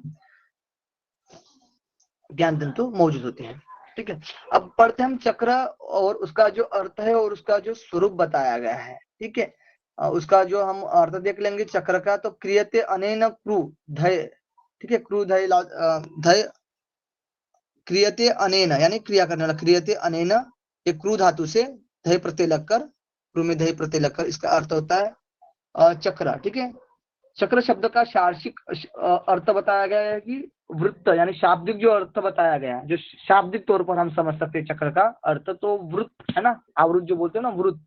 ज्ञान तंतु मौजूद होते हैं। ठीक है। अब पढ़ते हैं हम चक्र और उसका जो अर्थ है और उसका जो स्वरूप बताया गया है। ठीक है, उसका जो हम अर्थ देख लेंगे चक्र का। तो क्रियते अनेन क्रुधय, ठीक है, क्रुधय धय क्रियते अनेन यानी क्रिया करने वाला, क्रियते अनेन ये क्रू धातु से धय प्रत्यय लगकर, क्रू में धय प्रत्यय लगकर इसका अर्थ होता है चक्र। ठीक है, चक्र शब्द का शार्षिक अर्थ बताया गया है कि वृत्त, यानी शाब्दिक जो अर्थ बताया गया है, जो शाब्दिक तौर पर हम समझ सकते हैं चक्र का अर्थ, तो वृत्त है ना, आवृत जो बोलते हैं ना वृत्त,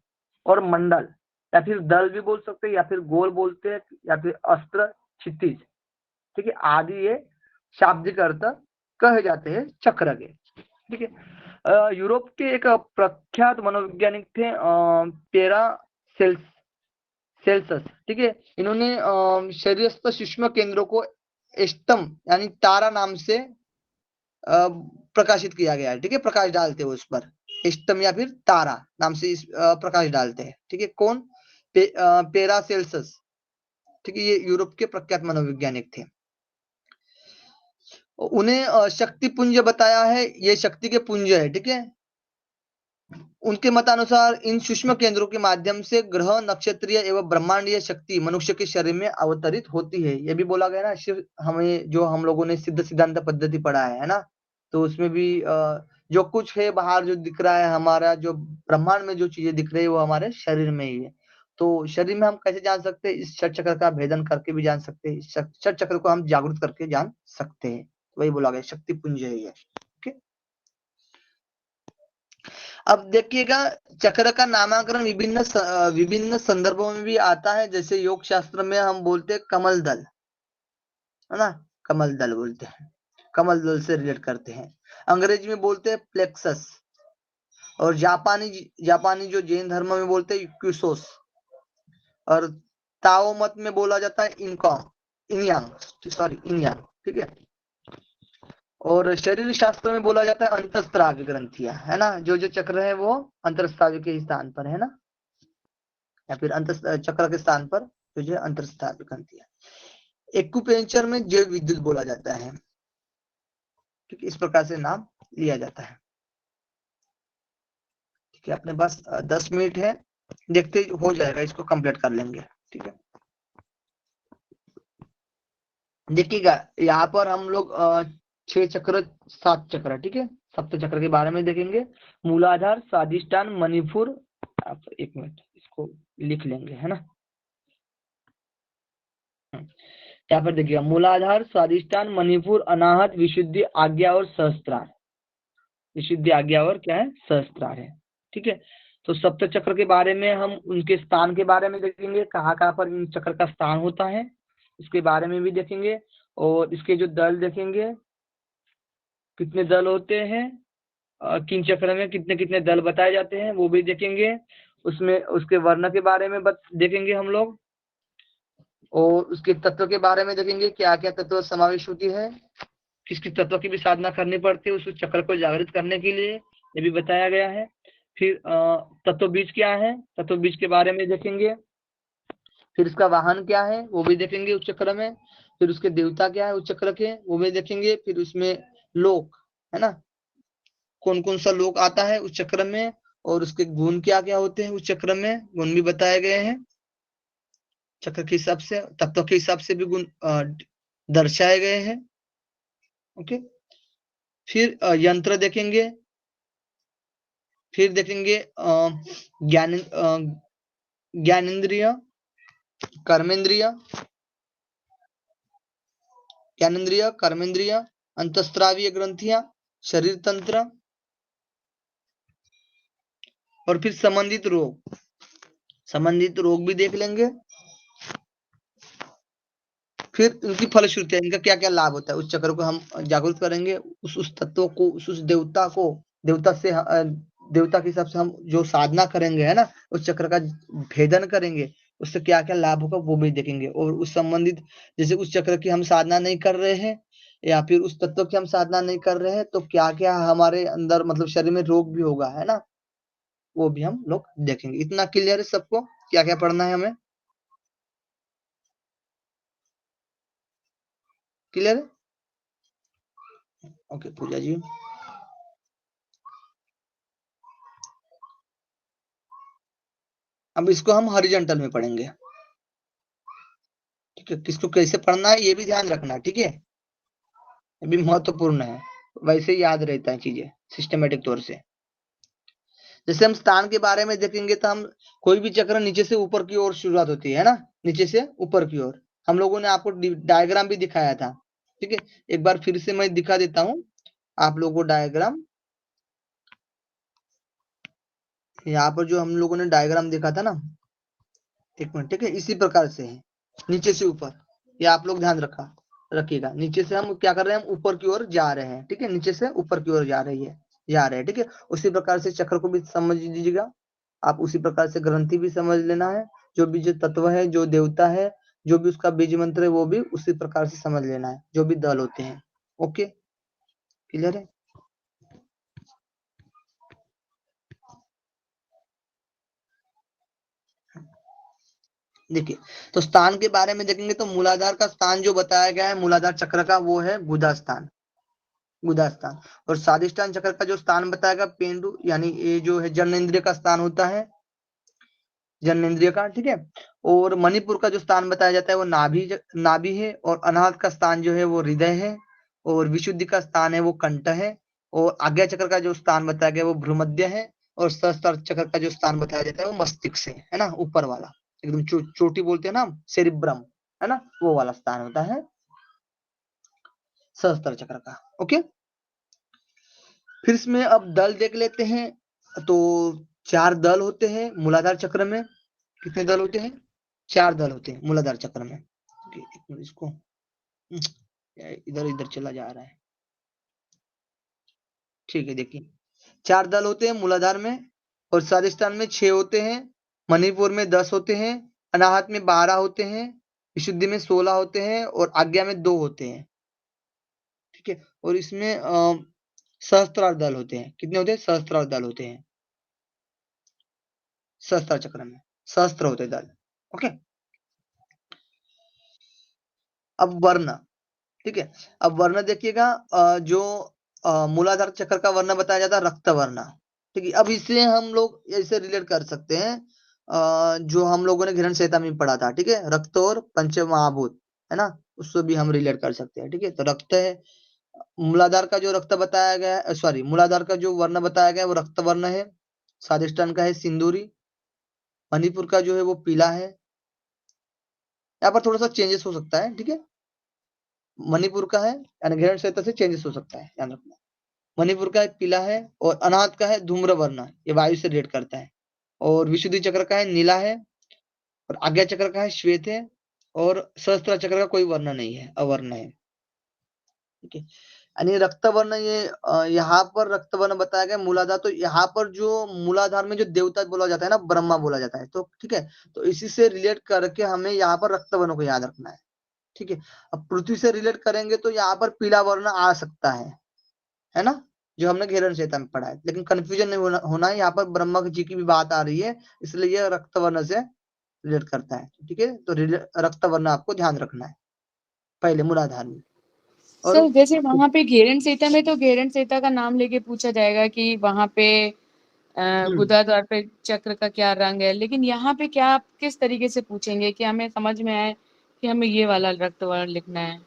और मंडल या फिर दल भी बोल सकते हैं, या फिर गोल बोलते हैं, या फिर अस्त्र, क्षितिज, ठीक है, आदि ये शाब्दिक अर्थ कहे जाते हैं चक्र के। ठीक है, यूरोप के एक प्रख्यात मनोवैज्ञानिक थे पैरासेल्सस। ठीक है, इन्होंने शरीरस्थ सूक्ष्म केंद्रों को एस्टम यानी तारा नाम से प्रकाशित किया गया है। ठीक है, प्रकाश डालते हैं उस पर, एस्टम या फिर तारा नाम से इस प्रकाश डालते हैं। ठीक है, कौन? पैरासेल्सस। ठीक है, ये यूरोप के प्रख्यात मनोवैज्ञानिक थे। उन्हें शक्ति पुंज बताया है, ये शक्ति के पुंज है। ठीक है, उनके मतानुसार इन सूक्ष्म केंद्रों के माध्यम से ग्रह, नक्षत्रीय एवं ब्रह्मांडीय शक्ति मनुष्य के शरीर में अवतरित होती है। ये भी बोला गया ना, शिव हमें जो हम लोगों ने सिद्ध सिद्धांत पद्धति पढ़ा है ना, तो उसमें भी जो कुछ है बाहर जो दिख रहा है, हमारा जो ब्रह्मांड में जो चीजें दिख रही है वो हमारे शरीर में ही है। तो शरीर में हम कैसे जान सकते हैं? इस षट चक्र का भेदन करके भी जान सकते हैं, षट चक्र को हम जागृत करके जान सकते हैं। वही बोला गया, शक्ति पुंज है ये। अब देखिएगा, चक्र का नामकरण विभिन्न संदर्भों में भी आता है। जैसे योग शास्त्र में हम बोलते हैं कमल दल, है ना, कमल दल बोलते हैं, कमल दल से रिलेट करते हैं। अंग्रेजी में बोलते हैं प्लेक्सस, और जापानी जो जैन धर्म में बोलते हैं क्यूसोस, और ताओ मत में बोला जाता है इनयांग। ठीक है, और शरीर शास्त्र में बोला जाता है अंतस्त्राव ग्रंथियां, है ना, जो जो चक्र है वो अंतस्त्राव के स्थान पर है ना, या फिर चक्र के स्थान पर जो अंतस्त्राव ग्रंथियां। एक्यूपेंचर में जैव विद्युत बोला जाता है। ठीक है, इस प्रकार से नाम लिया जाता है। ठीक है, अपने पास 10 मिनट है, देखते हो जाएगा, इसको कंप्लीट कर लेंगे। ठीक है, देखिएगा यहाँ पर हम लोग 6 चक्र 7 चक्र, ठीक है, सप्त चक्र के बारे में देखेंगे। मूलाधार, स्वादिष्टान, मणिपुर, आप 1 मिनट इसको लिख लेंगे, है ना। यहाँ पर देखिएगा, मूलाधार, स्वादिष्टान, मणिपुर, अनाहत, विशुद्धि, आज्ञा और सहस्त्रार। विशुद्धि, आज्ञा और क्या है? सहस्त्रार है। ठीक है, तो सप्त चक्र के बारे में हम उनके स्थान के बारे में देखेंगे, कहाँ कहाँ पर इन चक्र का स्थान होता है, इसके बारे में भी देखेंगे। और इसके जो दल देखेंगे, कितने दल होते हैं, किन चक्र में कितने कितने दल बताए जाते हैं, वो भी देखेंगे। उसमें उसके वर्ण के बारे में देखेंगे हम लोग, और उसके तत्व के बारे में देखेंगे, क्या क्या तत्व समावेश होती है, किस किस तत्व की भी साधना करनी पड़ती है उस चक्र को जागृत करने के लिए, ये भी बताया गया है। फिर तत्व बीज क्या है, तत्व बीज के बारे में देखेंगे। फिर उसका वाहन क्या है वो भी देखेंगे उस चक्र में। फिर उसके देवता क्या है उस चक्र के, वो भी देखेंगे। फिर उसमें लोक, है ना, कौन कौन सा लोक आता है उस चक्र में, और उसके गुण क्या क्या होते हैं उस चक्र में, गुण भी बताए गए हैं। चक्र के हिसाब से, तत्व के हिसाब से भी गुण दर्शाए गए हैं। ओके, फिर यंत्र देखेंगे। फिर देखेंगे ज्ञानेंद्रिय, कर्मेंद्रिय, अंतस्त्रावीय ग्रंथियां, शरीर तंत्र, और फिर संबंधित रोग भी देख लेंगे। फिर उनकी फलश्रुति, इनका क्या क्या लाभ होता है, उस चक्र को हम जागृत करेंगे। उस तत्व को, उस देवता को, देवता के हिसाब से हम जो साधना करेंगे, है ना, उस चक्र का भेदन करेंगे, उससे क्या क्या लाभ होगा वो भी देखेंगे। और उस संबंधित, जैसे उस चक्र की हम साधना नहीं कर रहे हैं, या फिर उस तत्व की हम साधना नहीं कर रहे हैं, तो क्या क्या हमारे अंदर मतलब शरीर में रोग भी होगा, है ना, वो भी हम लोग देखेंगे। इतना क्लियर है सबको, क्या क्या पढ़ना है हमें? क्लियर है? ओके पूजा जी। अब इसको हम हॉरिजॉन्टल में पढ़ेंगे, ठीक है। किसको कैसे पढ़ना है ये भी ध्यान रखना, ठीक है, ये भी महत्वपूर्ण है, वैसे ही याद रहता है चीजें सिस्टमेटिक तौर से। जैसे हम स्थान के बारे में देखेंगे तो हम कोई भी चक्र नीचे से ऊपर की ओर शुरुआत होती है ना, नीचे से ऊपर की ओर। हम लोगों ने आपको डायग्राम भी दिखाया था, ठीक है। एक बार फिर से मैं दिखा देता हूं आप लोगों को डायग्राम। यहाँ पर जो हम लोगों ने डायग्राम देखा था ना, एक मिनट, ठीक है, इसी प्रकार से है, नीचे से ऊपर। ये आप लोग ध्यान रखिएगा, नीचे से हम क्या कर रहे हैं, हम ऊपर की ओर जा रहे हैं, ठीक है, नीचे से ऊपर की ओर जा रहे हैं, ठीक है। उसी प्रकार से चक्र को भी समझ लीजिएगा आप, उसी प्रकार से ग्रंथि भी समझ लेना है, जो भी जो तत्व है, जो देवता है, जो भी उसका बीज मंत्र है, वो भी उसी प्रकार से समझ लेना है, जो भी दल होते हैं। ओके, क्लियर है। देखिए, तो स्थान के बारे में देखेंगे तो मूलाधार का स्थान जो बताया गया है मूलाधार चक्र का, वो है गुदा स्थान, गुदा स्थान। और स्वादिष्टान चक्र का जो स्थान बताया गया पेंडु, यानी ये जो है जननेंद्रिय का स्थान होता है, जननेंद्रिय का, ठीक है। और मणिपुर का जो स्थान बताया जाता है वो नाभि है, और अनाहत का स्थान जो है वो हृदय है, और विशुद्धि का स्थान है वो कंठ है, और आज्ञा चक्र का जो स्थान बताया गया वो भ्रूमध्य है, और सहस्त्र चक्र का जो स्थान बताया जाता है वो मस्तिष्क है ना, ऊपर वाला एकदम चोटी बोलते हैं ना, सेरिब्रम, है ना, वो वाला स्थान होता है सहस्त्र चक्र का। ओके, फिर इसमें अब दल देख लेते हैं। तो 4 दल होते हैं मूलाधार चक्र में। कितने दल होते हैं? 4 दल होते हैं मूलाधार चक्र में। एक मिनट, इसको इधर इधर चला जा रहा है, ठीक है। देखिए, 4 दल होते हैं मूलाधार में, और स्वादिष्टान में 6 होते हैं, मणिपुर में 10 होते हैं, अनाहत में 12 होते हैं, विशुद्धि में 16 होते हैं, और आज्ञा में 2 होते हैं, ठीक है। और इसमें सहस्त्रार दल होते हैं। कितने होते हैं? सहस्त्रार दल होते हैं सहस्त्र चक्र में, सहस्त्र होते दल। ओके, अब वर्ण, ठीक है। अब वर्ण देखिएगा, जो मूलाधार चक्र का वर्ण बताया जाता है रक्त वर्ण, ठीक है। अब इसे हम लोग ऐसे रिलेट कर सकते हैं, जो हम लोगों ने घृण संहिता में पढ़ा था, ठीक है, रक्त और पंच महाभूत, है ना, उससे भी हम रिलेट कर सकते हैं, ठीक है। तो रक्त है, मूलाधार का जो रक्त बताया गया है, सॉरी, मूलाधार का जो वर्ण बताया गया है वो रक्त वर्ण है। स्वादिष्टान का है सिंदूरी, मणिपुर का जो है वो पीला है। यहाँ पर थोड़ा सा चेंजेस हो सकता है, ठीक है। मणिपुर का है, यानी घृण संहिता से चेंजेस हो सकता है, ध्यान रखना। मणिपुर का एक पीला है, और अनाहत का है धूम्र वर्ण, ये वायु से रिलेट करता है। और विशुद्धि चक्र का है नीला है, और आज्ञा चक्र का है श्वेत है, और सहस्त्र चक्र का कोई वर्ण नहीं है, अवर्ण है, ठीक है। यानी रक्त वर्ण, ये यहाँ पर रक्त वर्ण बताया गया मूलाधार। तो यहाँ पर जो मूलाधार में जो देवता बोला जाता है ना, ब्रह्मा बोला जाता है, तो ठीक है। तो इसी से रिलेट करके हमें यहाँ पर रक्त वर्ण को याद रखना है, ठीक है। अब पृथ्वी से रिलेट करेंगे तो यहाँ पर पीला वर्ण आ सकता है ना, जो हमने घेरन संहिता में पढ़ा है। लेकिन कंफ्यूजन नहीं होना है, यहाँ पर ब्रह्मा जी की भी बात आ रही है, इसलिए यह रक्त वर्ण से रिलेट करता है, ठीक है। तो रक्त वर्ण आपको ध्यान रखना है पहले मूलाधार में। और सर जैसे वहां पे घेरन संहिता में तो घेरन संहिता का नाम लेके पूछा जाएगा कि वहां पे गुदा द्वार पे चक्र का क्या रंग है, लेकिन यहाँ पे क्या किस तरीके से पूछेंगे कि हमें समझ में आए कि हमें ये वाला रक्त वर्ण लिखना है?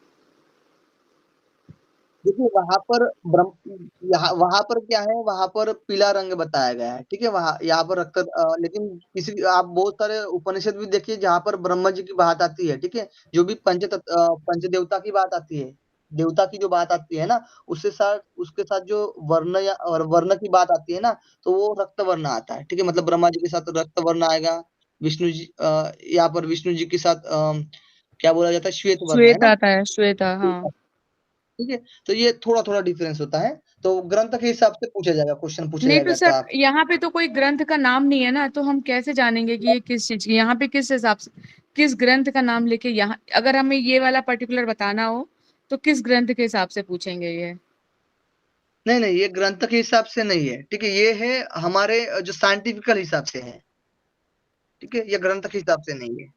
देखिए, वहां पर क्या है, वहां पर पीला रंग बताया गया है, ठीक है। वहां यहाँ पर रक्त, लेकिन किसी आप बहुत सारे उपनिषद भी देखिए जहाँ पर ब्रह्मा जी की बात आती है, ठीक है। जो भी पंच देवता की बात आती है, देवता की जो बात आती है ना, उसके साथ जो वर्ण या और वर्ण की बात आती है ना, तो वो रक्त वर्ण आता है, ठीक है। मतलब ब्रह्मा जी के साथ रक्त वर्ण आएगा, विष्णु जी यहाँ पर विष्णु जी के साथ क्या बोला जाता है, श्वेत वर्ण, है श्वेत ना, आता है, श्वेत, हाँ। ठीक है। तो ये थोड़ा थोड़ा डिफरेंस होता है, तो ग्रंथ के हिसाब से पूछा जाएगा, क्वेश्चन पूछा नहीं तो जाएगा, तो सर आप यहाँ पे तो कोई ग्रंथ का नाम नहीं है ना, तो हम कैसे जानेंगे कि ये किस चीज की, यहाँ पे किस हिसाब से, किस ग्रंथ का नाम लेके, यहाँ अगर हमें ये वाला पर्टिकुलर बताना हो तो किस ग्रंथ के हिसाब से पूछेंगे ये? नहीं नहीं, ये ग्रंथ के हिसाब से नहीं है, ठीक है। ये है हमारे जो साइंटिफिकल हिसाब से है, ठीक है, ये ग्रंथ के हिसाब से नहीं है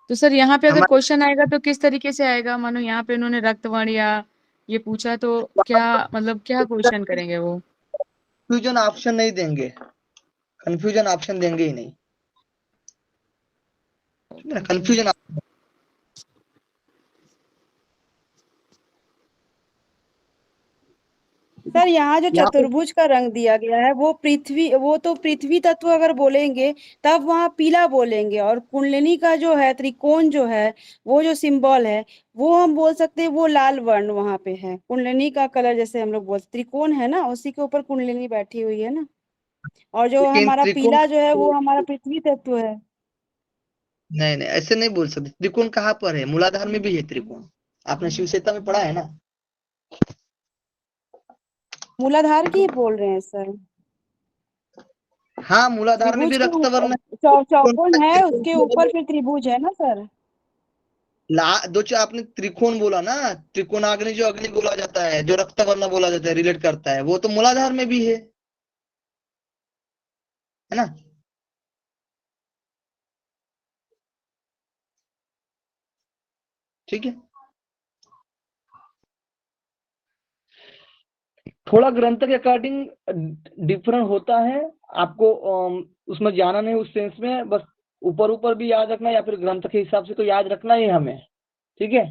तो सर यहाँ पे अगर हमारे। क्वेश्चन आएगा तो किस तरीके से आएगा? मानो यहाँ पे उन्होंने रक्तवर्ण या ये पूछा तो क्या, मतलब क्या क्वेश्चन करेंगे वो? कंफ्यूजन ऑप्शन नहीं देंगे, कंफ्यूजन ऑप्शन देंगे ही नहीं, कंफ्यूजन। सर यहाँ जो चतुर्भुज का रंग दिया गया है वो तो पृथ्वी तत्व अगर बोलेंगे तब वहाँ पीला बोलेंगे, और कुंडलिनी का जो है त्रिकोण जो है वो जो सिंबल है वो हम बोल सकते हैं वो लाल वर्ण वहां पे है। कुंडलिनी का कलर जैसे हम लोग बोलते त्रिकोण है ना, उसी के ऊपर कुंडलिनी बैठी हुई है ना, और जो लेकिन हमारा त्रिकोण, पीला जो है वो हमारा पृथ्वी तत्व है। नहीं नहीं ऐसे नहीं बोल सकते। त्रिकोण कहाँ पर है? मूलाधार में भी है त्रिकोण, आपने शिव चेतना में पढ़ा है ना। मूलाधार की बोल रहे हैं सर? हाँ, मूलाधार में भी त्रिभुज के रक्तवर्ण चौकोन है, उसके ऊपर फिर त्रिभुज है ना सर। आपने त्रिकोण बोला ना, त्रिकोणाग्नि जो अग्नि बोला जाता है, जो रक्तवर्ण बोला जाता है, रिलेट करता है, वो तो मूलाधार में भी है ना। ठीक है, थोड़ा ग्रंथ के अकॉर्डिंग डिफरेंट होता है। आपको उसमें जाना नहीं उस सेंस में, बस ऊपर ऊपर भी याद रखना या फिर ग्रंथ के हिसाब से तो याद रखना ही हमें। ठीक है,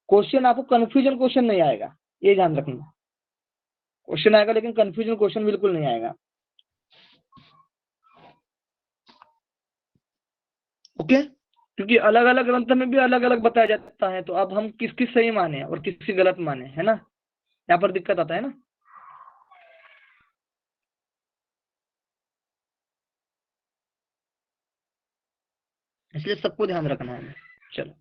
क्वेश्चन आपको कंफ्यूजन क्वेश्चन नहीं आएगा, ये ध्यान रखना। क्वेश्चन आएगा लेकिन कंफ्यूजन क्वेश्चन बिल्कुल नहीं आएगा। ओके, क्योंकि अलग अलग ग्रंथ में भी अलग अलग बताया जाता है, तो अब हम किसकी सही माने और किसकी गलत माने, है ना, यहाँ पर दिक्कत आता है ना। इसलिए सबको ध्यान रखना है। चलो,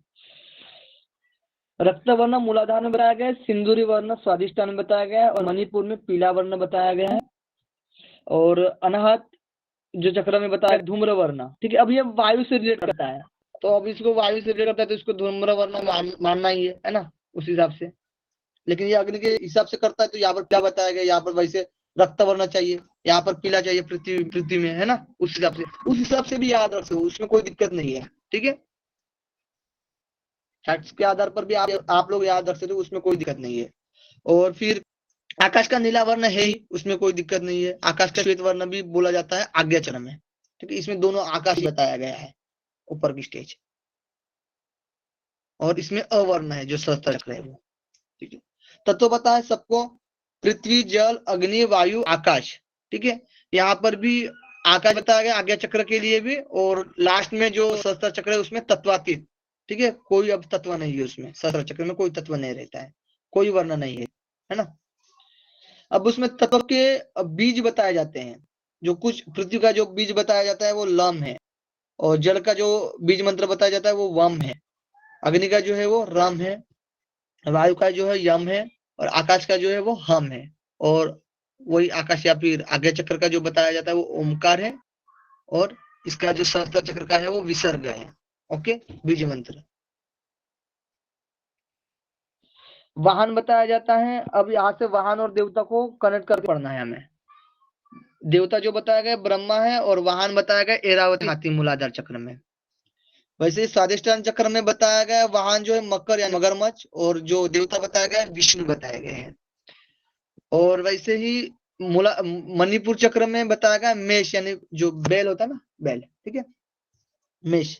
रक्त वर्ण मूलाधार में बताया गया है, सिंदूरी वर्ण स्वादिष्टान में बताया गया है, और मणिपुर में पीला वर्ण बताया गया है, और अनाहत जो चक्र में बताया धूम्र वर्ण। ठीक है, अब ये वायु से रिलेट करता है, तो अब इसको वायु से रिलेट करता है तो इसको धूम्र वर्ण मानना ही है ना, उस हिसाब से। लेकिन ये अग्नि के हिसाब से करता है, तो यहाँ पर क्या बताया गया, यहाँ पर वैसे रक्त वर्ण चाहिए, यहाँ पर पीला चाहिए पृथ्वी में, है ना, उस हिसाब से भी याद रखो, उसमें कोई दिक्कत नहीं है। ठीक है, फैक्ट्स के आधार पर भी आप लोग याद रख सकते हो, उसमें कोई दिक्कत नहीं है। और फिर आकाश का नीला वर्ण है ही, उसमें कोई दिक्कत नहीं है। आकाश का श्वेत वर्ण भी बोला जाता है आज्ञाचरण में। ठीक है, इसमें दोनों आकाश बताया गया है, ऊपर की स्टेज, और इसमें अवर्ण है जो सहस्त्र चक्र है वो। ठीक है, तत्व पता है सबको, पृथ्वी जल अग्नि वायु आकाश। ठीक है, यहाँ पर भी आकाश बताया गया आज्ञा चक्र के लिए भी, और लास्ट में जो सहस्त्र चक्र है उसमें तत्वातीत। ठीक है, कोई अब तत्व नहीं है उसमें, सहस्त्र चक्र में कोई तत्व नहीं रहता है, कोई वर्ण नहीं है ना। अब उसमें तत्व के बीज बताए जाते हैं, जो कुछ पृथ्वी का जो बीज बताया जाता है वो लम है, और जल का जो बीज मंत्र बताया जाता है वो वम है, अग्नि का जो है वो रम है, वायु का जो है यम है, और आकाश का जो है वो हम है, और वही आकाश या फिर आज्ञा चक्र का जो बताया जाता है वो ओमकार है, और इसका जो सहस्त्र चक्र का है वो विसर्ग है। ओके, बीज मंत्र। वाहन बताया जाता है। अब यहाँ से वाहन और देवता को कनेक्ट करके पढ़ना है हमें। देवता जो बताया गया ब्रह्मा है, और वाहन बताया गया ऐरावत हाथी मूलाधार चक्र में। वैसे ही स्वादिष्टान चक्र में बताया गया वाहन जो है मकर या मगरमच्छ, और जो देवता बताया गया विष्णु बताए गए हैं। और वैसे ही मणिपुर चक्र में बताया गया मेष, यानी जो बैल होता है ना, बैल। ठीक है, मेष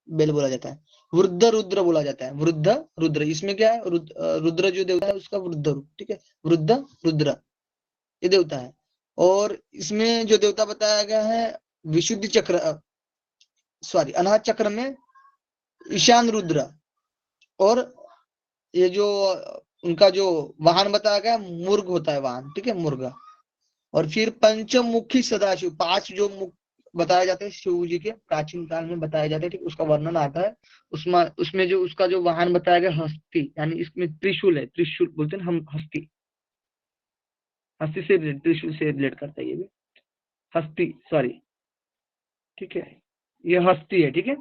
बैल बोला जाता है। वृद्ध रुद्र बोला जाता है, वृद्ध रुद्र, इसमें क्या है, रुद्र जो देवता है उसका वृद्ध रूप। ठीक है, वृद्ध रुद्र ये देवता है। और इसमें जो देवता बताया गया है विशुद्धि चक्र, सॉरी अनाहत चक्र में ईशान रुद्र, और ये जो उनका जो वाहन बताया गया मुर्ग होता है वाहन। ठीक है, मुर्गा। और फिर पंचमुखी सदाशिव, 5 जो मुख बताए जाते हैं शिव जी के, प्राचीन काल में बताए जाते हैं। ठीक, उसका वर्णन आता है उसमें जो उसका जो वाहन बताया गया हस्ती, यानी इसमें त्रिशूल है, त्रिशूल बोलते हैं हम, हस्ती, हस्ती से त्रिशूल से रिलेट करता है ये भी, हस्ती, सॉरी। ठीक है, ये हस्ती है। ठीक है,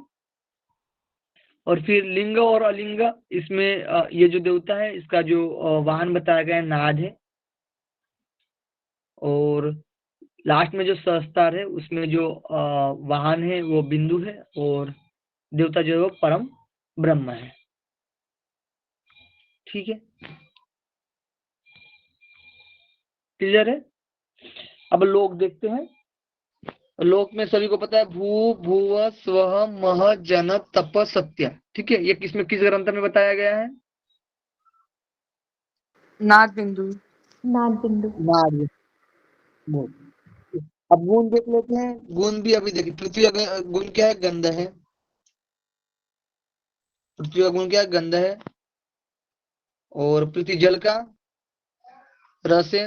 और फिर लिंग और अलिंग, इसमें ये जो देवता है इसका जो वाहन बताया गया है नाद है, और लास्ट में जो सहस्त्र है उसमें जो वाहन है वो बिंदु है, और देवता जो है वो परम ब्रह्म है। ठीक है, क्लियर है। अब लोग देखते हैं लोक में सभी को पता है भू भुव स्व मह जन तप सत्य, ठीक है। ये किसमें किस ग्रंथ में बताया गया है? नाद बिंदु। नाद बिंदु। नाद। अब गुण देख लेते हैं। गुण भी अभी देखिए, पृथ्वी का गुण क्या है? गंध है। पृथ्वी का गुण क्या है? गंध है। और पृथ्वी जल का रस है,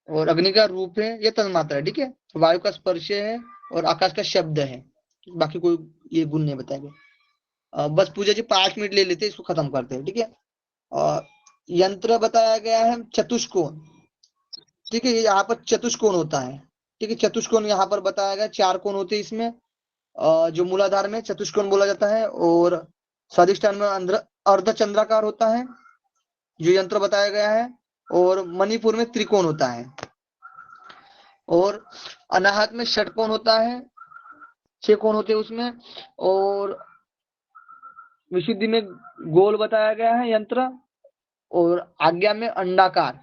और अग्नि का रूप है, ये तन्मात्रा है, ठीक है। वायु का स्पर्श है, और आकाश का शब्द है। बाकी कोई ये गुण नहीं बताया गया। बस पूजा जी 5 मिनट ले लेते हैं, इसको खत्म करते हैं, ठीक है। और यंत्र बताया गया है चतुष्कोण, ठीक है। ये यहाँ पर चतुष्कोण होता है, ठीक है। चतुष्कोण यहाँ पर बताया गया, 4 कोण होते हैं इसमें। जो मूलाधार में चतुष्कोण बोला जाता है, और स्वादिष्ठान में अर्धचंद्राकार होता है जो यंत्र बताया गया है, और मणिपुर में त्रिकोण होता है, और अनाहत में षटकोण होता है, 6 कोण होते हैं उसमें, और विशुद्धि में गोल बताया गया है यंत्र, और आज्ञा में अंडाकार,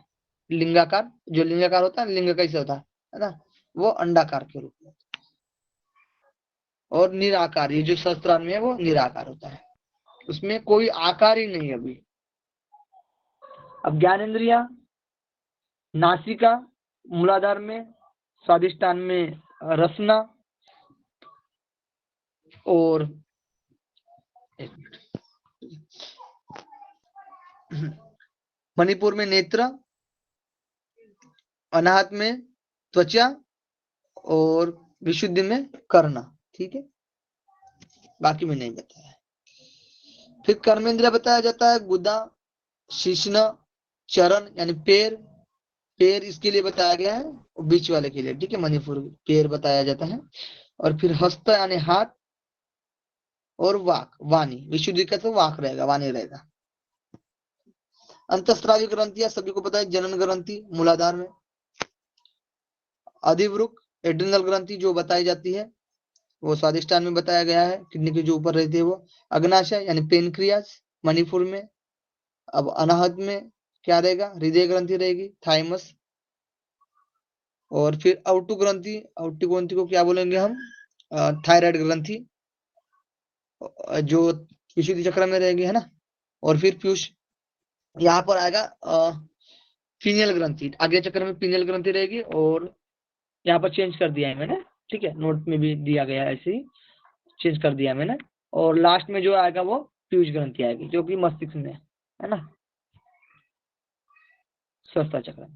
लिंगाकार, जो लिंगाकार होता है, लिंग कैसे होता है ना, वो अंडाकार के रूप में, और निराकार, ये जो शस्त्रान में है वो निराकार होता है, उसमें कोई आकार ही नहीं अभी। अब ज्ञानेंद्रिया, नासिका मूलाधार में, स्वादिष्ठान में रसना, और मणिपुर में नेत्र, अनाहत में त्वचा, और विशुद्धि में कर्ण, ठीक है। बाकी में नहीं बताया। फिर कर्मेंद्रिय बताया जाता है गुदा, शीश्न, चरण यानी पैर। पैर इसके लिए बताया गया है, बीच वाले के लिए, ठीक है। मणिपुर पैर बताया जाता है। और फिर हस्त यानी हाथ, और वाक, वाणी, विशुद्धि का तो वाक रहेगा, वाणी रहेगा। अंतस्त्रावी ग्रंथियां सभी को पता है, जनन ग्रंथि मूलाधार में, अधिवृक एड्रिनल ग्रंथि जो बताई जाती है वो स्वादिष्ठान में बताया गया है, किडनी के जो ऊपर रहती है वो। अग्नाशय यानी पेनक्रियास मणिपुर में। अब अनाहत में क्या रहेगा? हृदय ग्रंथि रहेगी, थाइमस। और फिर आउटू ग्रंथि, आउटू ग्रंथि को क्या बोलेंगे हम? थायराइड ग्रंथि, जो विशुद्धि चक्र में रहेगी, है ना। और फिर पीयूष यहाँ पर आएगा पीनियल ग्रंथि, आगे चक्र में पीनियल ग्रंथि रहेगी, और यहाँ पर चेंज कर दिया है मैंने, ठीक है। नोट में भी दिया गया है, ऐसे ही चेंज कर दिया मैंने। और लास्ट में जो आएगा वो पीयूष ग्रंथि आएगी, जो कि मस्तिष्क में है ना, स्वस्था चक्र।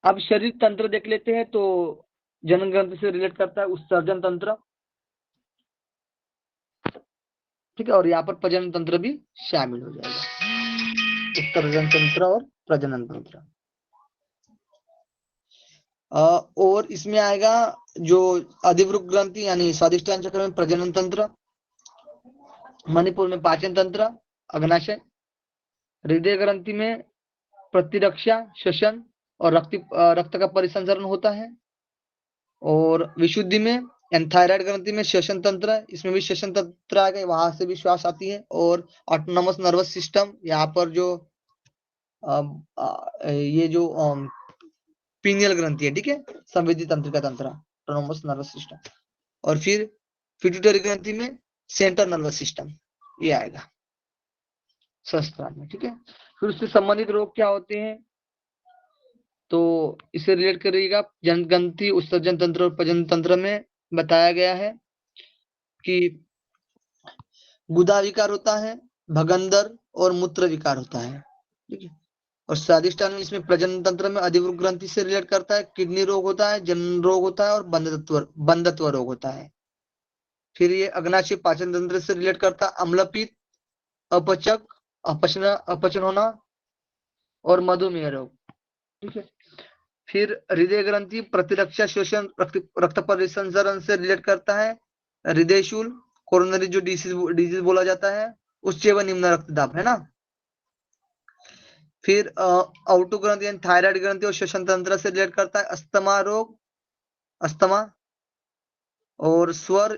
अब शरीर तंत्र देख लेते हैं, तो जनन ग्रंथि से रिलेट करता है उत्सर्जन तंत्र, ठीक है। और यहाँ पर प्रजनन तंत्र भी शामिल हो जाएगा, उत्सर्जन तंत्र और प्रजनन तंत्र। और इसमें आएगा जो अधिवृक ग्रंथि यानी स्वादिष्ठान चक्र में प्रजनन तंत्र, मणिपुर में पाचन तंत्र, अग्नाशय, हृदय ग्रंथि में प्रतिरक्षा, श्वसन और रक्त का परिसंचरण होता है, और विशुद्धि में थायराइड ग्रंथि में श्वसन तंत्र, इसमें भी श्वसन तंत्र आएगा, वहां से भी श्वास आती है। और ऑटोनोमस नर्वस सिस्टम, यहाँ पर जो ये जो पीनियल ग्रंथि है, ठीक है, संवेदी तंत्रिका तंत्र, ऑटोनोमस नर्वस सिस्टम। और फिर पिट्यूटरी ग्रंथि में सेंट्रल नर्वस सिस्टम, ये आएगा शस्त्रान में, ठीक है। फिर उससे संबंधित रोग क्या होते हैं, तो इसे रिलेट करिएगा। जनन ग्रंथि, उत्सर्जन तंत्र और प्रजनन तंत्र में बताया गया है कि गुदा विकार होता है, भगंदर और मूत्र विकार होता है, ठीक है। और स्वादिष्ठान में इसमें प्रजनन तंत्र में अधिवृक ग्रंथि से रिलेट करता है, किडनी रोग होता है, जनन रोग होता है, और बंधत्व रोग होता है। फिर ये अग्नाशय पाचन तंत्र से रिलेट करता है, अम्लपीत, अपचक, अपचन होना, और मधुमेह रोग, ठीक है। फिर हृदय ग्रंथि प्रतिरक्षा, श्वसन, रक्त परिसंचरण से रिलेट करता है, हृदय शूल, कोरोनरी जो डिजीज बोला जाता है, उच्च व निम्न रक्तदाब, है ना। फिर आउटू ग्रंथि यानी थायराइड ग्रंथि और श्वसन तंत्र से रिलेट करता है, अस्थमा रोग, अस्थमा, और स्वर,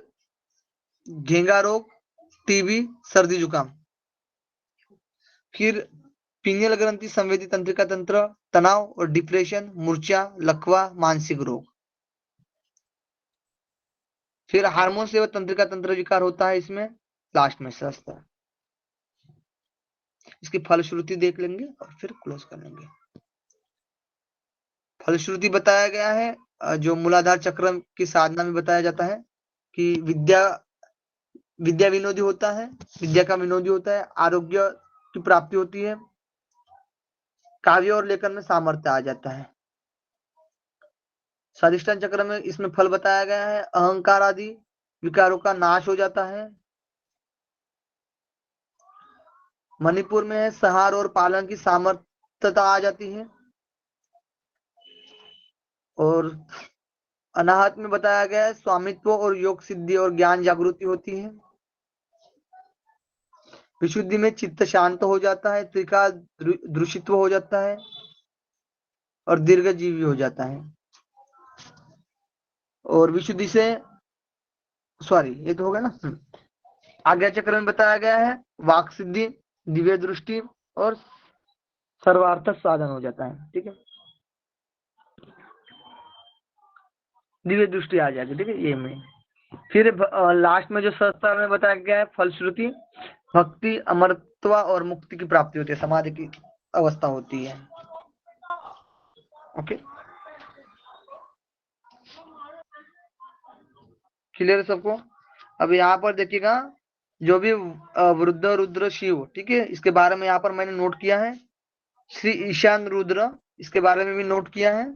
घेंगा रोग, टीबी, सर्दी जुकाम। फिर पीनियल ग्रंथि संवेदी तंत्रिका तंत्र, तनाव और डिप्रेशन, मूर्छा, लकवा, मानसिक रोग। फिर हार्मोन सेवा तंत्रिका तंत्र विकार होता है इसमें लास्ट में शस्त्र। इसकी फलश्रुति देख लेंगे और फिर क्लोज कर लेंगे। फलश्रुति बताया गया है जो मूलाधार चक्र की साधना में बताया जाता है कि विद्या विनोदी होता है, विद्या का विनोदी होता है, आरोग्य की प्राप्ति होती है, काव्य और लेखन में सामर्थ्य आ जाता है। स्वादिष्टान चक्र में इसमें फल बताया गया है, अहंकार आदि विकारों का नाश हो जाता है। मणिपुर में संहार और पालन की सामर्थ्यता आ जाती है। और अनाहत में बताया गया है स्वामित्व और योग सिद्धि और ज्ञान जागृति होती है। विशुद्धि में चित्त शांत हो जाता है, त्रिका दूषित्व हो जाता है और दीर्घजीवी हो जाता है। और विशुद्धि से ये तो हो गया ना। आज्ञा चक्र में बताया गया है वाक सिद्धि, दिव्य दृष्टि और सर्वार्थ साधन हो जाता है। ठीक है, दिव्य दृष्टि आ जाएगी। ठीक है, ये में फिर लास्ट में जो शस्त्र में बताया गया है फलश्रुति, भक्ति, अमरत्व और मुक्ति की प्राप्ति होती है, समाधि की अवस्था होती है। ओके, क्लियर सबको? अब यहाँ पर देखिएगा जो भी वृद्ध रुद्र शिव, ठीक है, इसके बारे में यहाँ पर मैंने नोट किया है। श्री ईशान रुद्र, इसके बारे में भी नोट किया है।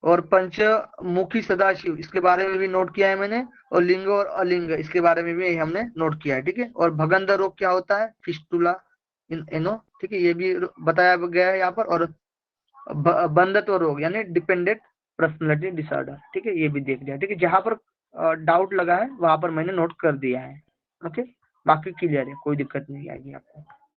और पंचमुखी सदाशिव, इसके बारे में भी नोट किया है मैंने। और लिंग और अलिंग, इसके बारे में भी हमने नोट किया है। ठीक है, और भगंध रोग क्या होता है, फिस्टुला एनो, ठीक है, ये भी बताया गया है यहाँ पर। और बंधत्व रोग यानी डिपेंडेंट पर्सनालिटी डिसऑर्डर, ठीक है, ये भी देख लिया। ठीक है, जहां पर डाउट लगा है वहां पर मैंने नोट कर दिया है। ओके, बाकी क्लियर है, कोई दिक्कत नहीं आएगी आपको।